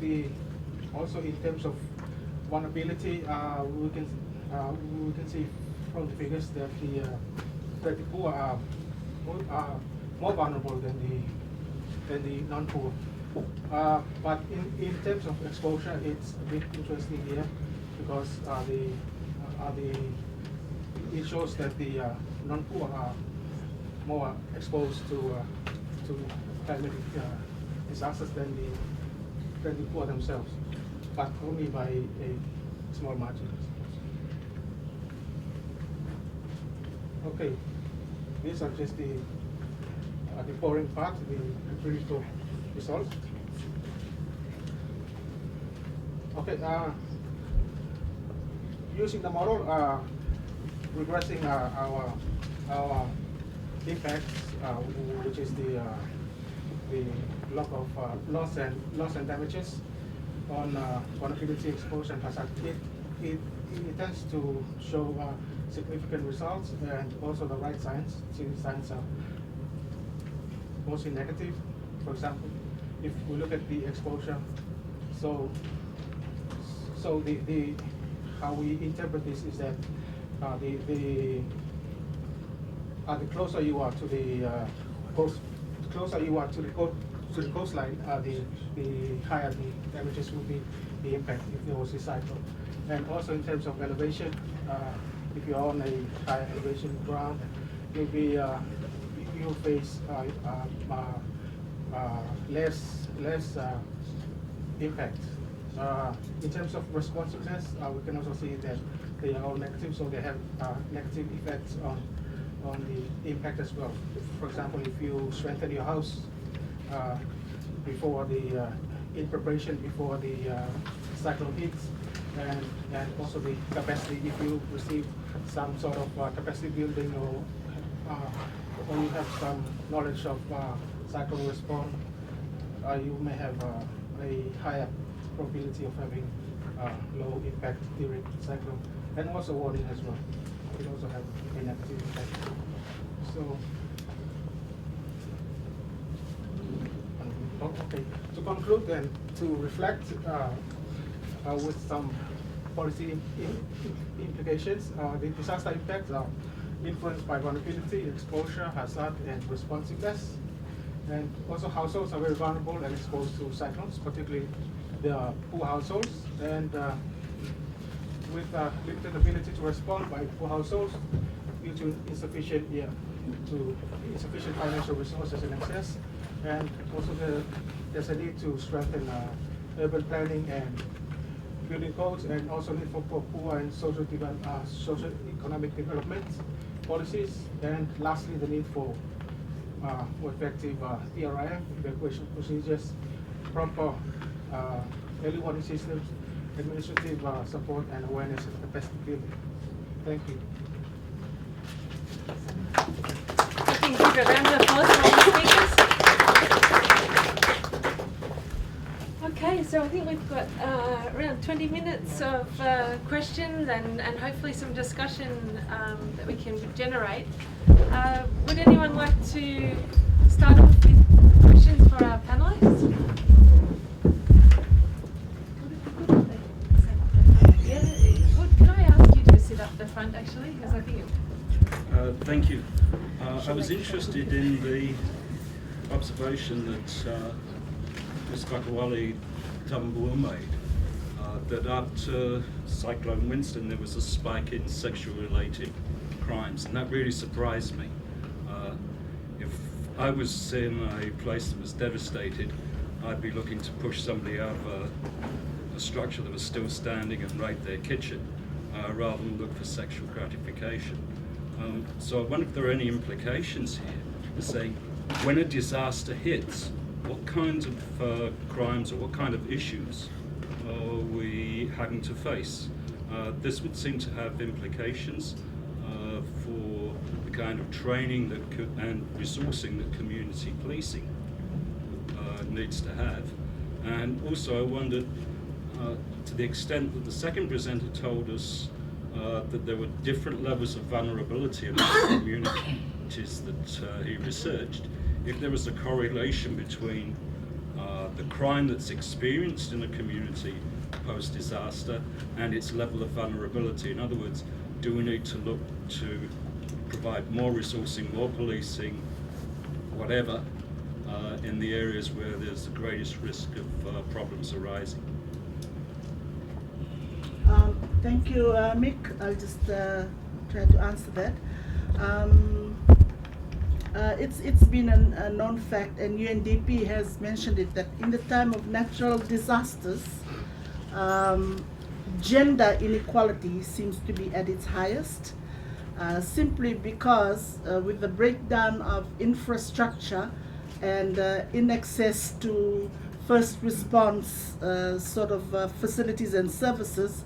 Speaker 5: in terms of vulnerability, we can see from the figures that the poor are more vulnerable than the non-poor. But in terms of exposure, it's a bit interesting here because it shows that the non-poor are more exposed to climatic disasters than the poor themselves, but only by a small margin. Okay, these are just the boring part, the empirical results. Okay, using the model, regressing our impacts, which is the log of loss and damages on vulnerability, exposure, and hazard. It tends to show significant results, and also the right signs. Since signs are mostly negative. For example, if we look at the exposure, so the how we interpret this is that the closer you are to the coastline, the higher the damages will be, the impact if there was a cyclone. And also in terms of elevation, if you're on a high elevation ground, you'll face less impact. In terms of responsiveness, we can also see that they are all negative, so they have negative effects the impact as well. For example, if you strengthen your house before the in preparation before the cyclone hits, and also the capacity, if you receive some sort of capacity building or you have some knowledge of cyclone response, you may have a higher probability of having low impact during cyclone, and also warning as well. It also have a negative impact. So, okay. To conclude then, to reflect with some policy implications, the disaster impacts are influenced by vulnerability, exposure, hazard, and responsiveness. And also households are very vulnerable and exposed to cyclones, particularly the poor households. And with limited ability to respond by poor households due to insufficient financial resources and access. And also there's a need to strengthen urban planning and building codes, and also need for poor and socio-economic development policies. And lastly, the need for more effective ERIM, evacuation procedures, proper early warning systems, administrative support, and awareness and capacity building. Thank you.
Speaker 2: I think give a round of applause for all the speakers. Okay, so I think we've got around 20 minutes of questions and hopefully some discussion that we can generate. Would anyone like to start off with questions for our panellists? Yeah, could I ask you to sit up the front actually, because I think
Speaker 6: thank you. I was interested in the observation that Ms. Kakawali Tambua made, that after Cyclone Winston there was a spike in sexual related crimes, and that really surprised me. If I was in a place that was devastated, I'd be looking to push somebody out of a structure that was still standing and raid their kitchen, rather than look for sexual gratification. So I wonder if there are any implications here to say, when a disaster hits, what kinds of crimes or what kind of issues are we having to face? This would seem to have implications for the kind of training that and resourcing that community policing needs to have. And also I wondered, to the extent that the second presenter told us that there were different levels of vulnerability among communities that he researched, if there was a correlation between the crime that's experienced in a community post-disaster and its level of vulnerability. In other words, do we need to look to provide more resourcing, more policing, whatever, in the areas where there's the greatest risk of problems arising?
Speaker 3: Thank you, Mick. I'll just try to answer that. It's been a known fact, and UNDP has mentioned it, that in the time of natural disasters, gender inequality seems to be at its highest, simply because with the breakdown of infrastructure and inaccess to first response sort of facilities and services,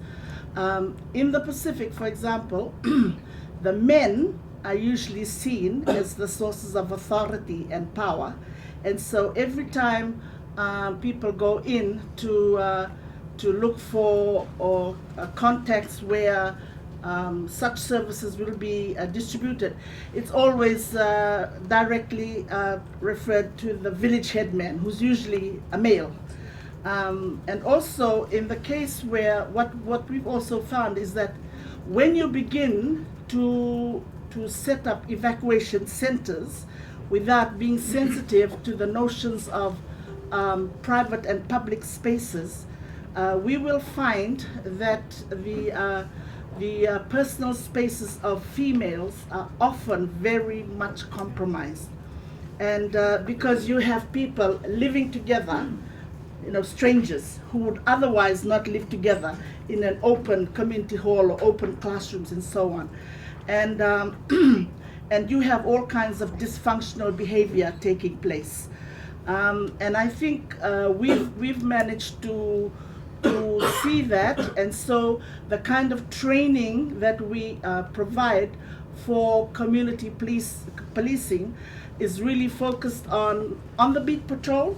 Speaker 3: in the Pacific, for example, the men are usually seen as the sources of authority and power, and so every time people go in to look for contacts where such services will be distributed, it's always directly referred to the village headman, who's usually a male. And also in the case where what we've also found is that when you begin to set up evacuation centers without being sensitive to the notions of private and public spaces, we will find that the personal spaces of females are often very much compromised. And because you have people living together, strangers who would otherwise not live together in an open community hall or open classrooms and so on. And and you have all kinds of dysfunctional behavior taking place. And I think we've managed to see that, and so the kind of training that we provide for community policing is really focused on the beat patrol.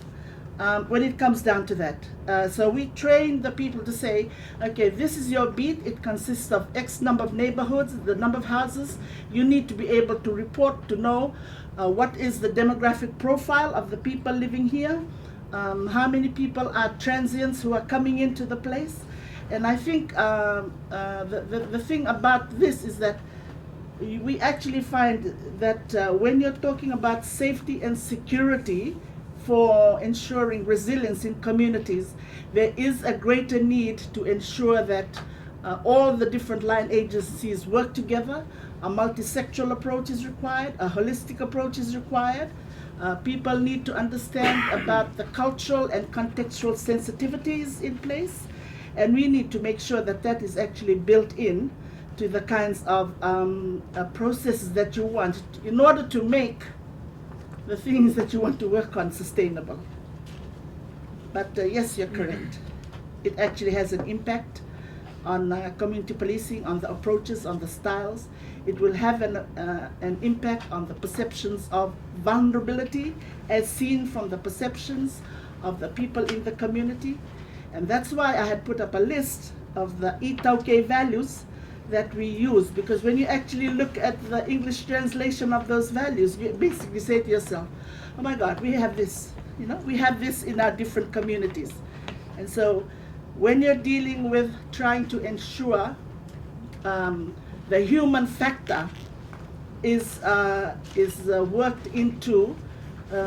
Speaker 3: When it comes down to that. So we train the people to say, okay, this is your beat. It consists of X number of neighborhoods, the number of houses. You need to be able to report to know what is the demographic profile of the people living here, how many people are transients who are coming into the place. And I think the thing about this is that we actually find that when you're talking about safety and security, for ensuring resilience in communities, there is a greater need to ensure that all the different line agencies work together. A multi-sectoral approach is required, a holistic approach is required. People need to understand about the cultural and contextual sensitivities in place, and we need to make sure that that is actually built in to the kinds of processes that you want in order to make the things that you want to work on sustainable. But yes, you're correct. It actually has an impact on community policing, on the approaches, on the styles. It will have an impact on the perceptions of vulnerability as seen from the perceptions of the people in the community. And that's why I had put up a list of the Itauke values that we use, because when you actually look at the English translation of those values, you basically say to yourself, oh my God, we have this, we have this in our different communities. And so when you're dealing with trying to ensure the human factor is worked into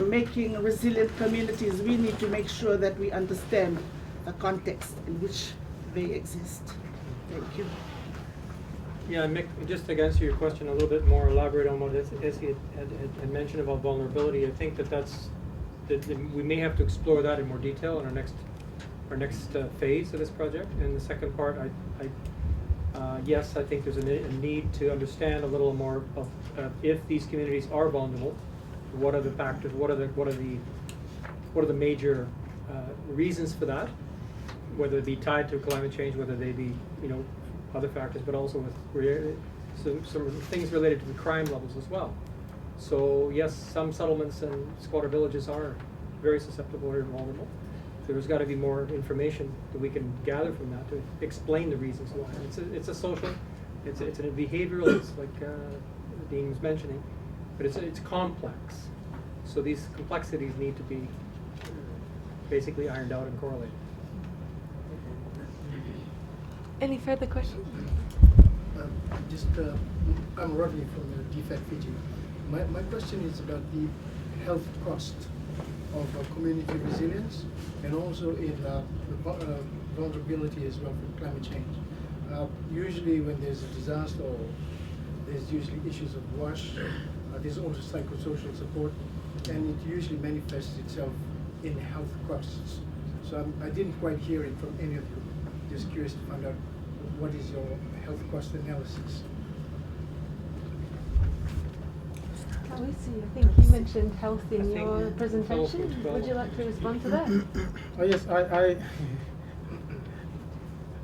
Speaker 3: making resilient communities, we need to make sure that we understand the context in which they exist. Thank you.
Speaker 4: Yeah, Mick, just to answer your question a little bit more, elaborate on what Essie had mentioned about vulnerability. I think that we may have to explore that in more detail in our next phase of this project. And the second part, yes, I think there's a need to understand a little more of if these communities are vulnerable, what are the factors, what are the major reasons for that, whether it be tied to climate change, whether they be other factors, but also with some things related to the crime levels as well. So yes, some settlements and squatter villages are very susceptible or vulnerable. There's got to be more information that we can gather from that to explain the reasons why. It's a social, it's a behavioral. It's like Dean was mentioning, but it's complex. So these complexities need to be basically ironed out and correlated.
Speaker 7: Any further questions?
Speaker 8: I'm Rodney from DFAT Fiji. My question is about the health cost of community resilience and also in the vulnerability as well for climate change. Usually when there's a disaster, or there's usually issues of wash, there's also psychosocial support, and it usually manifests itself in health costs. So I didn't quite hear it from any of you. Just curious to find out what is your health cost analysis.
Speaker 7: Tauisi, I think you mentioned health in your presentation. Would you like to respond to that?
Speaker 5: Oh yes,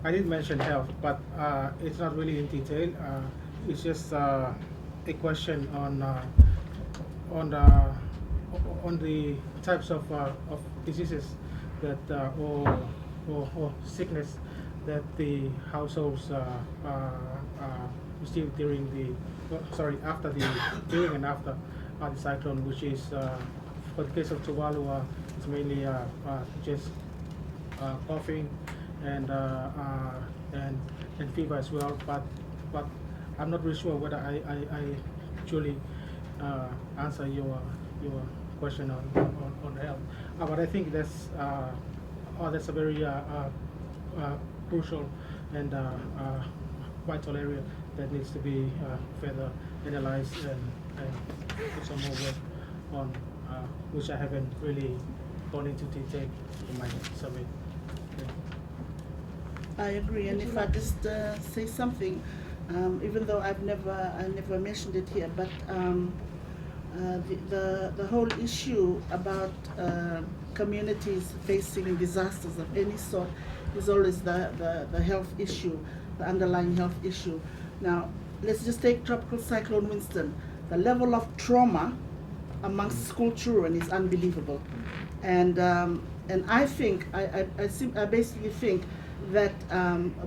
Speaker 5: I did mention health, but it's not really in detail. It's just a question on the types of diseases that or sickness that the households receive after during and after the cyclone, which is for the case of Tuvalu, it's mainly just coughing and fever as well. But I'm not really sure whether I actually answer your question on health. But I think that's a very crucial and vital area that needs to be further analyzed and put some more work on, which I haven't really gone into detail in my survey.
Speaker 3: I agree, and if I just say something, even though I never mentioned it here, but the whole issue about communities facing disasters of any sort is always the health issue, the underlying health issue. Now, let's just take Tropical Cyclone Winston. The level of trauma amongst school children is unbelievable, and I think I basically think that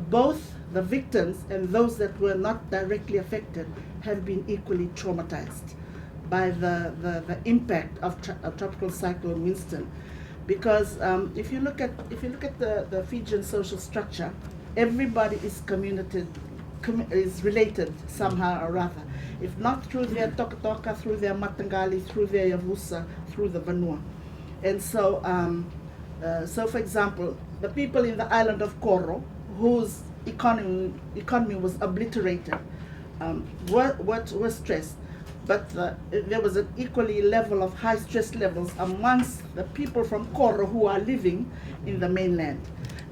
Speaker 3: both the victims and those that were not directly affected have been equally traumatized by the impact of Tropical Cyclone Winston, because if you look at the Fijian social structure, everybody is is related somehow or other, if not through their Toka, through their Matangali, through their Yavusa, through the Vanua. And so, so for example, the people in the island of Koro, whose economy was obliterated, were stressed. But there was an equally level of high stress levels amongst the people from Koro who are living in the mainland,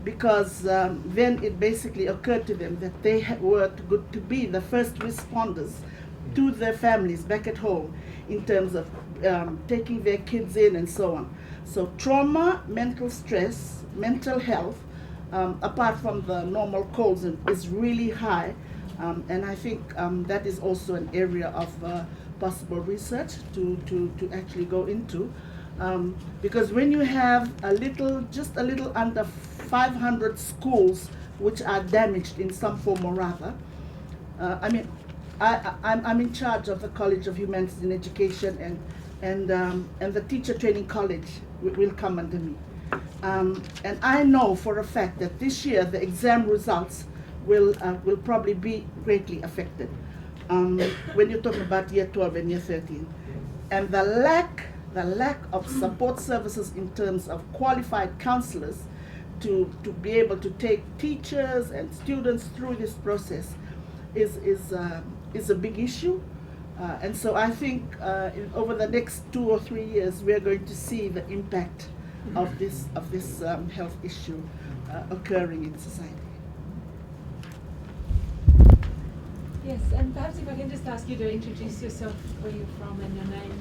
Speaker 3: because then it basically occurred to them that they were to be the first responders to their families back at home in terms of taking their kids in and so on. So trauma, mental stress, mental health, apart from the normal colds, is really high, and I think that is also an area of possible research to actually go into, because when you have just a little under 500 schools which are damaged in some form or other, I mean, I'm in charge of the College of Humanities and Education, and the Teacher Training College will come under me. And I know for a fact that this year the exam results will probably be greatly affected when you're talking about year 12 and year 13. And the lack of support services in terms of qualified counselors to be able to take teachers and students through this process is a big issue. And so I think over the next 2 or 3 years, we are going to see the impact of this health issue occurring in society.
Speaker 7: Yes, and perhaps if I can just ask you to introduce yourself, where you're from and your name.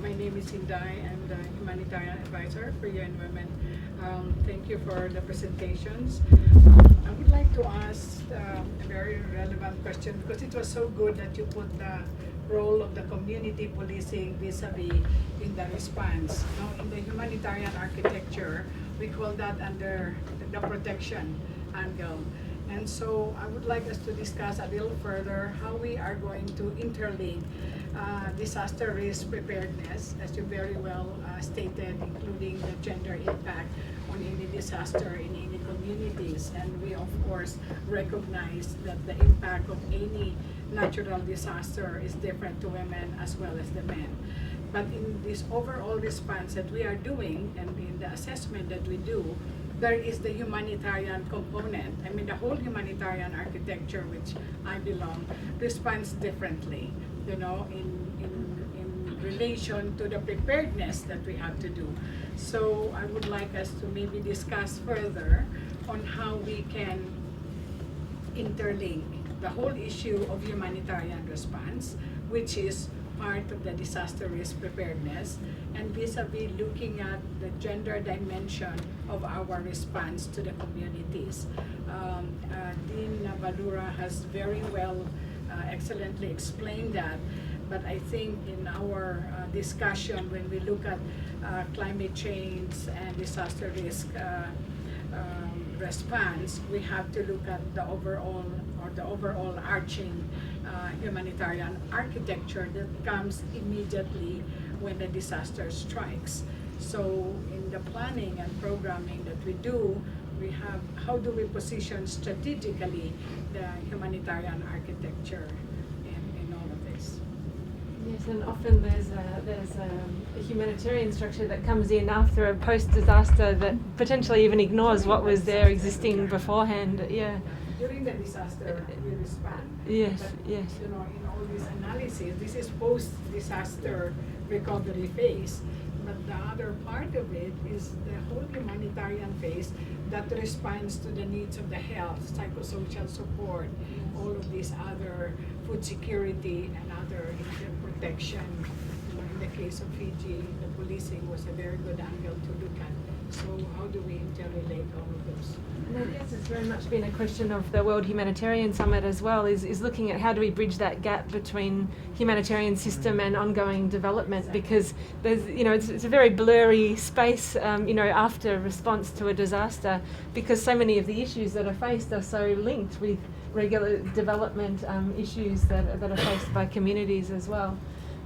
Speaker 9: My name is Inday. I'm the Humanitarian Advisor for UN Women. Thank you for the presentations. I would like to ask a very relevant question, because it was so good that you put the role of the community policing vis-a-vis in the response. Now, in the humanitarian architecture, we call that under the protection angle. And so I would like us to discuss a little further how we are going to interlink disaster risk preparedness, as you very well stated, including the gender impact on any disaster in any communities. And we, of course, recognize that the impact of any natural disaster is different to women as well as the men. But in this overall response that we are doing, and in the assessment that we do, there is the humanitarian component. I mean, the whole humanitarian architecture, which I belong, responds differently, you know, in relation to the preparedness that we have to do. So I would like us to maybe discuss further on how we can interlink the whole issue of humanitarian response, which is part of the disaster risk preparedness, and vis-a-vis looking at the gender dimension of our response to the communities. Dean Nabalarua has very well, excellently explained that, but I think in our discussion, when we look at climate change and disaster risk response, we have to look at the overall, or the overall arching humanitarian architecture that comes immediately when the disaster strikes. So in the planning and programming that we do, we have, how do we position strategically the humanitarian architecture in all of this?
Speaker 7: Yes, and often there's a humanitarian structure that comes in after a post-disaster that potentially even ignores what was there existing beforehand. Yeah.
Speaker 9: During the disaster, we respond.
Speaker 7: Yes,
Speaker 9: but,
Speaker 7: yes.
Speaker 9: You know, in all this analysis, this is post-disaster recovery phase. But the other part of it is the whole humanitarian phase that responds to the needs of the health, psychosocial support, all of these other food security and other protection. You know, in the case of Fiji, the policing was a very good angle to look at. So how do we interrelate all of those?
Speaker 7: And I guess it's very much been a question of the World Humanitarian Summit as well, is looking at how do we bridge that gap between humanitarian system and ongoing development, because there's, you know, it's a very blurry space, you know, after response to a disaster, because so many of the issues that are faced are so linked with regular development issues that are faced by communities as well.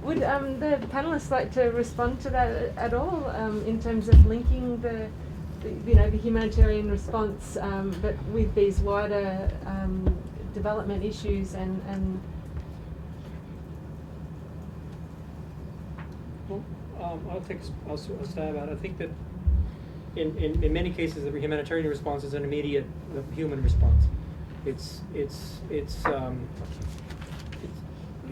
Speaker 7: Would the panelists like to respond to that at all, in terms of linking the humanitarian response, but with these wider development issues and
Speaker 4: Well, I'll stab at it. I think that in many cases the humanitarian response is an immediate human response. It's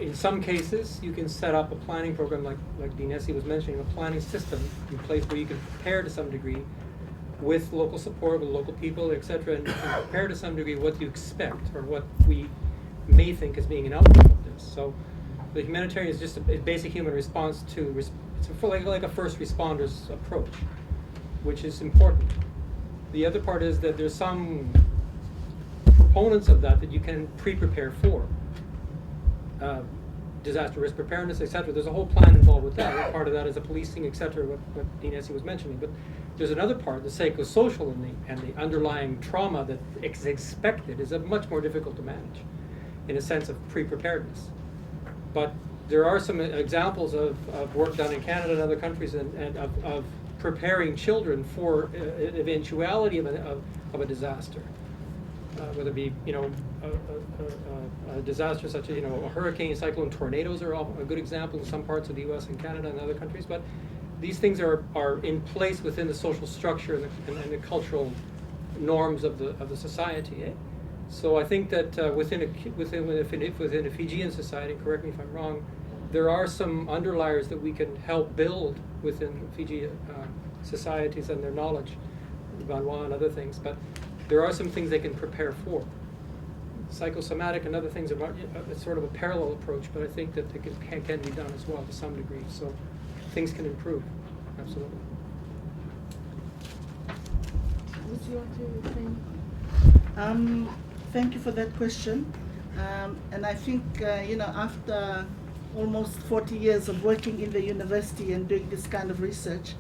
Speaker 4: in some cases, you can set up a planning program like Dean Essie was mentioning, a planning system in place where you can prepare to some degree with local support, with local people, etc., and prepare to some degree what you expect or what we may think as being an outcome of this. So the humanitarian is just a basic human response to, it's like a first responders approach, which is important. The other part is that there's some components of that you can pre-prepare for. Disaster risk preparedness, etc. There's a whole plan involved with that. Part of that is the policing, etc., what Dean Essie was mentioning. But there's another part, the psychosocial and the underlying trauma that is expected is much more difficult to manage in a sense of pre-preparedness. But there are some examples of work done in Canada and other countries and of preparing children for eventuality of a disaster. Whether it be, you know, a disaster such as, you know, a hurricane, cyclone, tornadoes are all a good example in some parts of the U.S. and Canada and other countries. But these things are in place within the social structure and the cultural norms of the society. Eh? So I think that within a Fijian society, correct me if I'm wrong, there are some underliers that we can help build within Fiji societies and their knowledge, Vanua and other things. But there are some things they can prepare for. Psychosomatic and other things are it's sort of a parallel approach, but I think that it can be done as well to some degree. So things can improve, absolutely.
Speaker 7: would you want to say?
Speaker 3: Thank you for that question. And I think, you know, after almost 40 years of working in the university and doing this kind of research,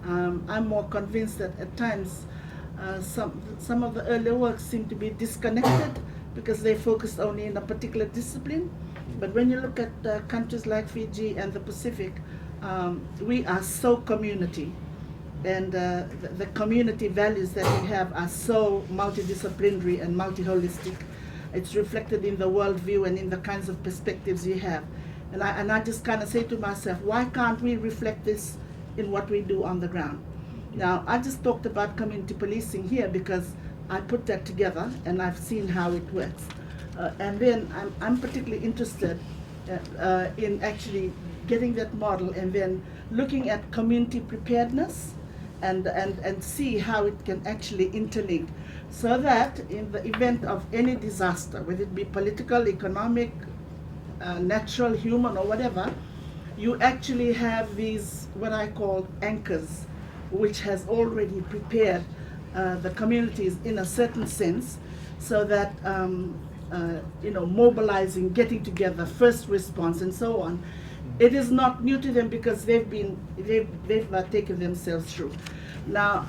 Speaker 3: I'm more convinced that at times some of the earlier works seem to be disconnected because they focused only in a particular discipline. But when you look at countries like Fiji and the Pacific, we are so community, and the community values that we have are so multidisciplinary and multi-holistic. It's reflected in the worldview and in the kinds of perspectives you have. And I just kind of say to myself, why can't we reflect this in what we do on the ground? Now, I just talked about community policing here because I put that together and I've seen how it works. And then I'm particularly interested in actually getting that model and then looking at community preparedness and see how it can actually interlink, so that in the event of any disaster, whether it be political, economic, natural, human, or whatever, you actually have these, what I call anchors, which has already prepared the communities in a certain sense, so that you know, mobilizing, getting together, first response, and so on, it is not new to them because they've taken themselves through. Now,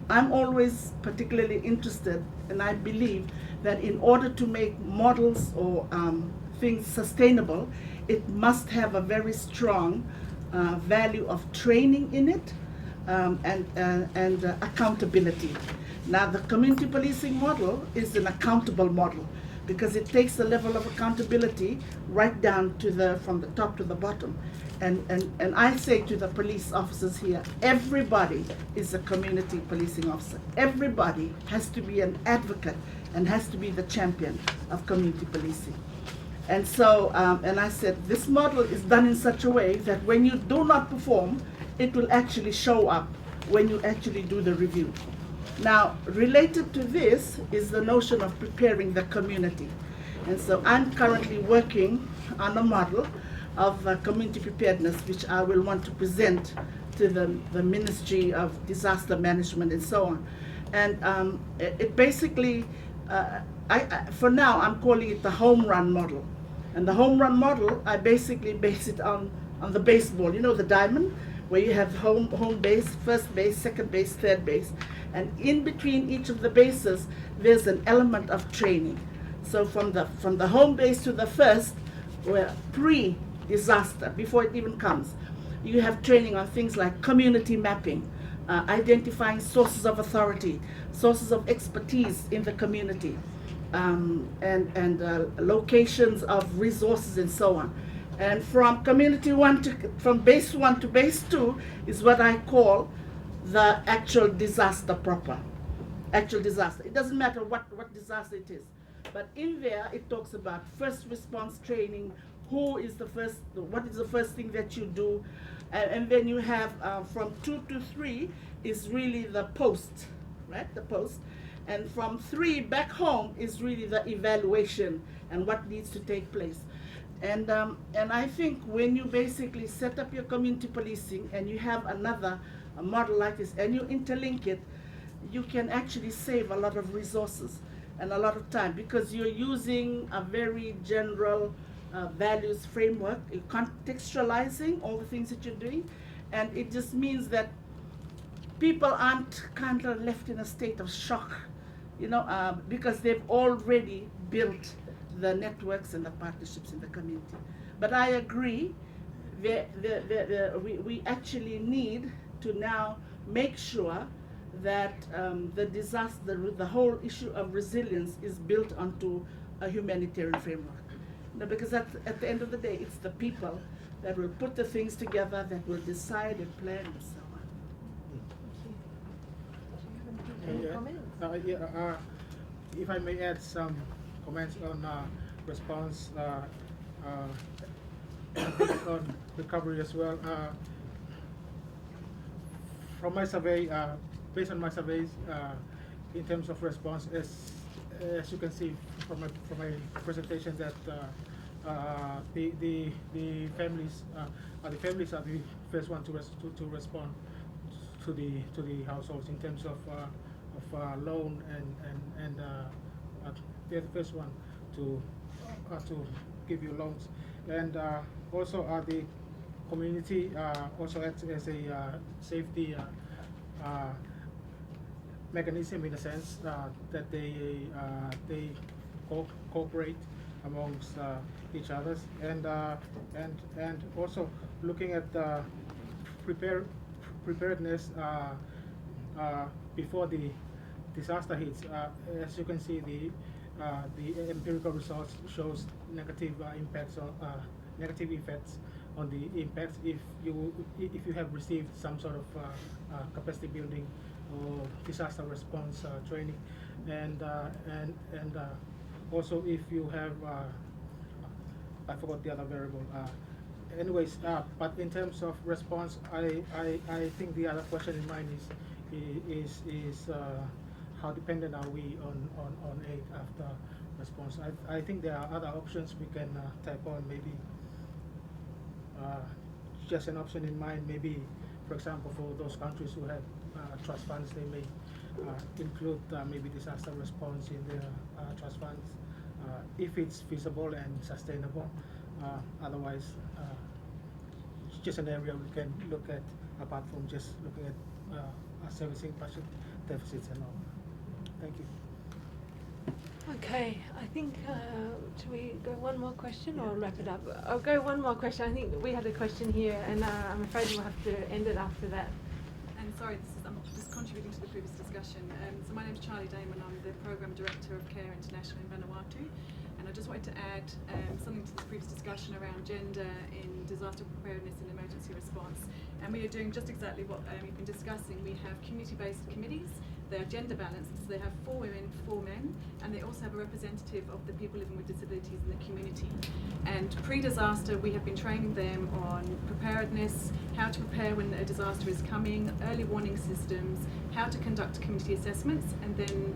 Speaker 3: I'm always particularly interested, and I believe that in order to make models or things sustainable, it must have a very strong value of training in it, and accountability. Now, the community policing model is an accountable model because it takes the level of accountability right down to from the top to the bottom. And I say to the police officers here, everybody is a community policing officer. Everybody has to be an advocate and has to be the champion of community policing. And so, and I said, this model is done in such a way that when you do not perform, it will actually show up when you actually do the review. Now, related to this is the notion of preparing the community. And so I'm currently working on a model of community preparedness, which I will want to present to the Ministry of Disaster Management and so on. And it basically, for now, I'm calling it the home run model. And the home run model, I basically base it on the baseball, you know, the diamond, where you have home base, first base, second base, third base. And in between each of the bases, there's an element of training. So from the home base to the first, where pre-disaster, before it even comes, you have training on things like community mapping, identifying sources of authority, sources of expertise in the community, and locations of resources and so on. And from from base 1 to base 2 is what I call the actual disaster proper. Actual disaster. It doesn't matter what disaster it is. But in there, it talks about first response training, what is the first thing that you do, and then you have from 2 to 3 is really the post, right? The post. And from 3 back home is really the evaluation and what needs to take place. And I think when you basically set up your community policing and you have a model like this and you interlink it, you can actually save a lot of resources and a lot of time, because you're using a very general values framework, you're contextualizing all the things that you're doing, and it just means that people aren't kind of left in a state of shock, you know, because they've already built the networks and the partnerships in the community. But I agree, we actually need to now make sure that the whole issue of resilience is built onto a humanitarian framework. You know, because at the end of the day, it's the people that will put the things together, that will decide and plan and so on.
Speaker 7: Any comments?
Speaker 5: If I may add some comments on response on recovery as well. From my survey, based on my surveys, in terms of response, as you can see from my presentation, that the families are the first one to respond to the households in terms of loan and they're the first one to give you loans, and also the community also acts as a safety mechanism, in a sense that they cooperate amongst each others, and also looking at preparedness before the disaster hits. As you can see, the empirical results shows negative impacts or negative effects on the impacts if you have received some sort of capacity building or disaster response training, and also if you have I forgot the other variable. Anyways, but in terms of response, I think the other question in mind is how dependent are we on aid after response? I think there are other options we can tap on. Maybe just an option in mind. Maybe, for example, for those countries who have trust funds, they may include maybe disaster response in their trust funds, if it's feasible and sustainable. Otherwise, it's just an area we can look at, apart from just looking at servicing budget deficits and all. Thank you.
Speaker 7: Okay, I think, should we go one more question or wrap it up? I'll go one more question. I think we had a question here, and I'm afraid we'll have to end it after that.
Speaker 10: And sorry, I'm just contributing to the previous discussion. So my name is Charlie Damon. I'm the Program Director of Care International in Vanuatu. And I just wanted to add something to this previous discussion around gender in disaster preparedness and emergency response. And we are doing just exactly what you've been discussing. We have community-based committees they are gender balanced. So they have 4 women, 4 men, and they also have a representative of the people living with disabilities in the community. And pre-disaster, we have been training them on preparedness, how to prepare when a disaster is coming, early warning systems, how to conduct community assessments, and then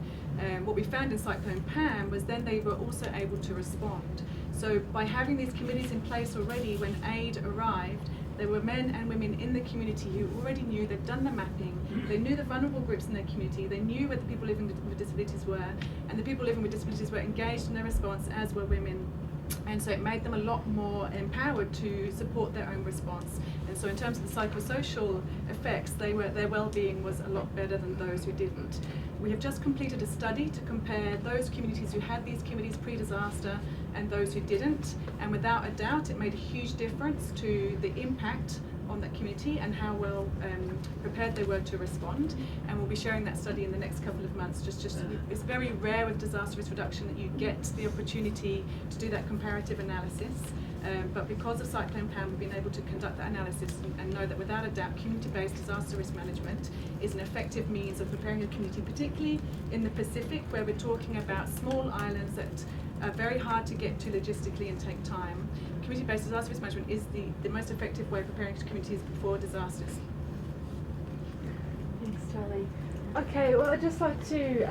Speaker 10: what we found in Cyclone Pam was then they were also able to respond. So by having these committees in place already, when aid arrived, there were men and women in the community who already knew, they'd done the mapping, they knew the vulnerable groups in their community, they knew where the people living with disabilities were, and the people living with disabilities were engaged in their response, as were women. And so it made them a lot more empowered to support their own response. And so in terms of the psychosocial effects, their well-being was a lot better than those who didn't. We have just completed a study to compare those communities who had these committees pre-disaster and those who didn't, and without a doubt it made a huge difference to the impact on that community and how well prepared they were to respond. And we'll be sharing that study in the next couple of months. It's very rare with disaster risk reduction that you get the opportunity to do that comparative analysis. But because of Cyclone Pam, we've been able to conduct that analysis and know that without a doubt, community-based disaster risk management is an effective means of preparing a community, particularly in the Pacific, where we're talking about small islands that are very hard to get to logistically and take time. Community-based disaster risk management is the most effective way of preparing communities for disasters.
Speaker 7: Thanks, Charlie. Okay, well, I'd just like to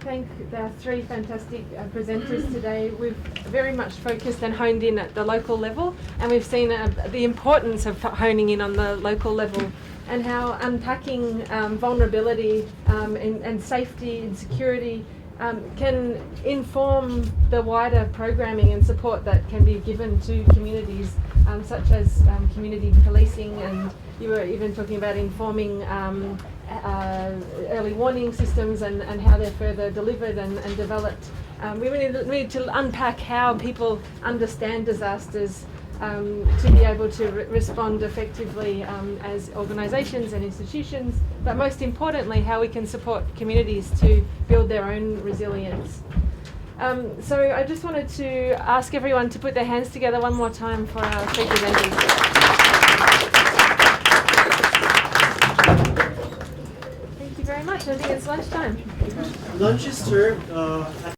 Speaker 7: thank our 3 fantastic presenters today. We've very much focused and honed in at the local level, and we've seen the importance of honing in on the local level and how unpacking vulnerability and safety and security can inform the wider programming and support that can be given to communities, such as community policing, and you were even talking about informing early warning systems and how they're further delivered and developed. We really need to unpack how people understand disasters to be able to respond effectively as organisations and institutions, but most importantly how we can support communities to build their own resilience. So I just wanted to ask everyone to put their hands together one more time for our 3 presenters. Thank you very much. I think it's lunchtime.
Speaker 1: Lunch is served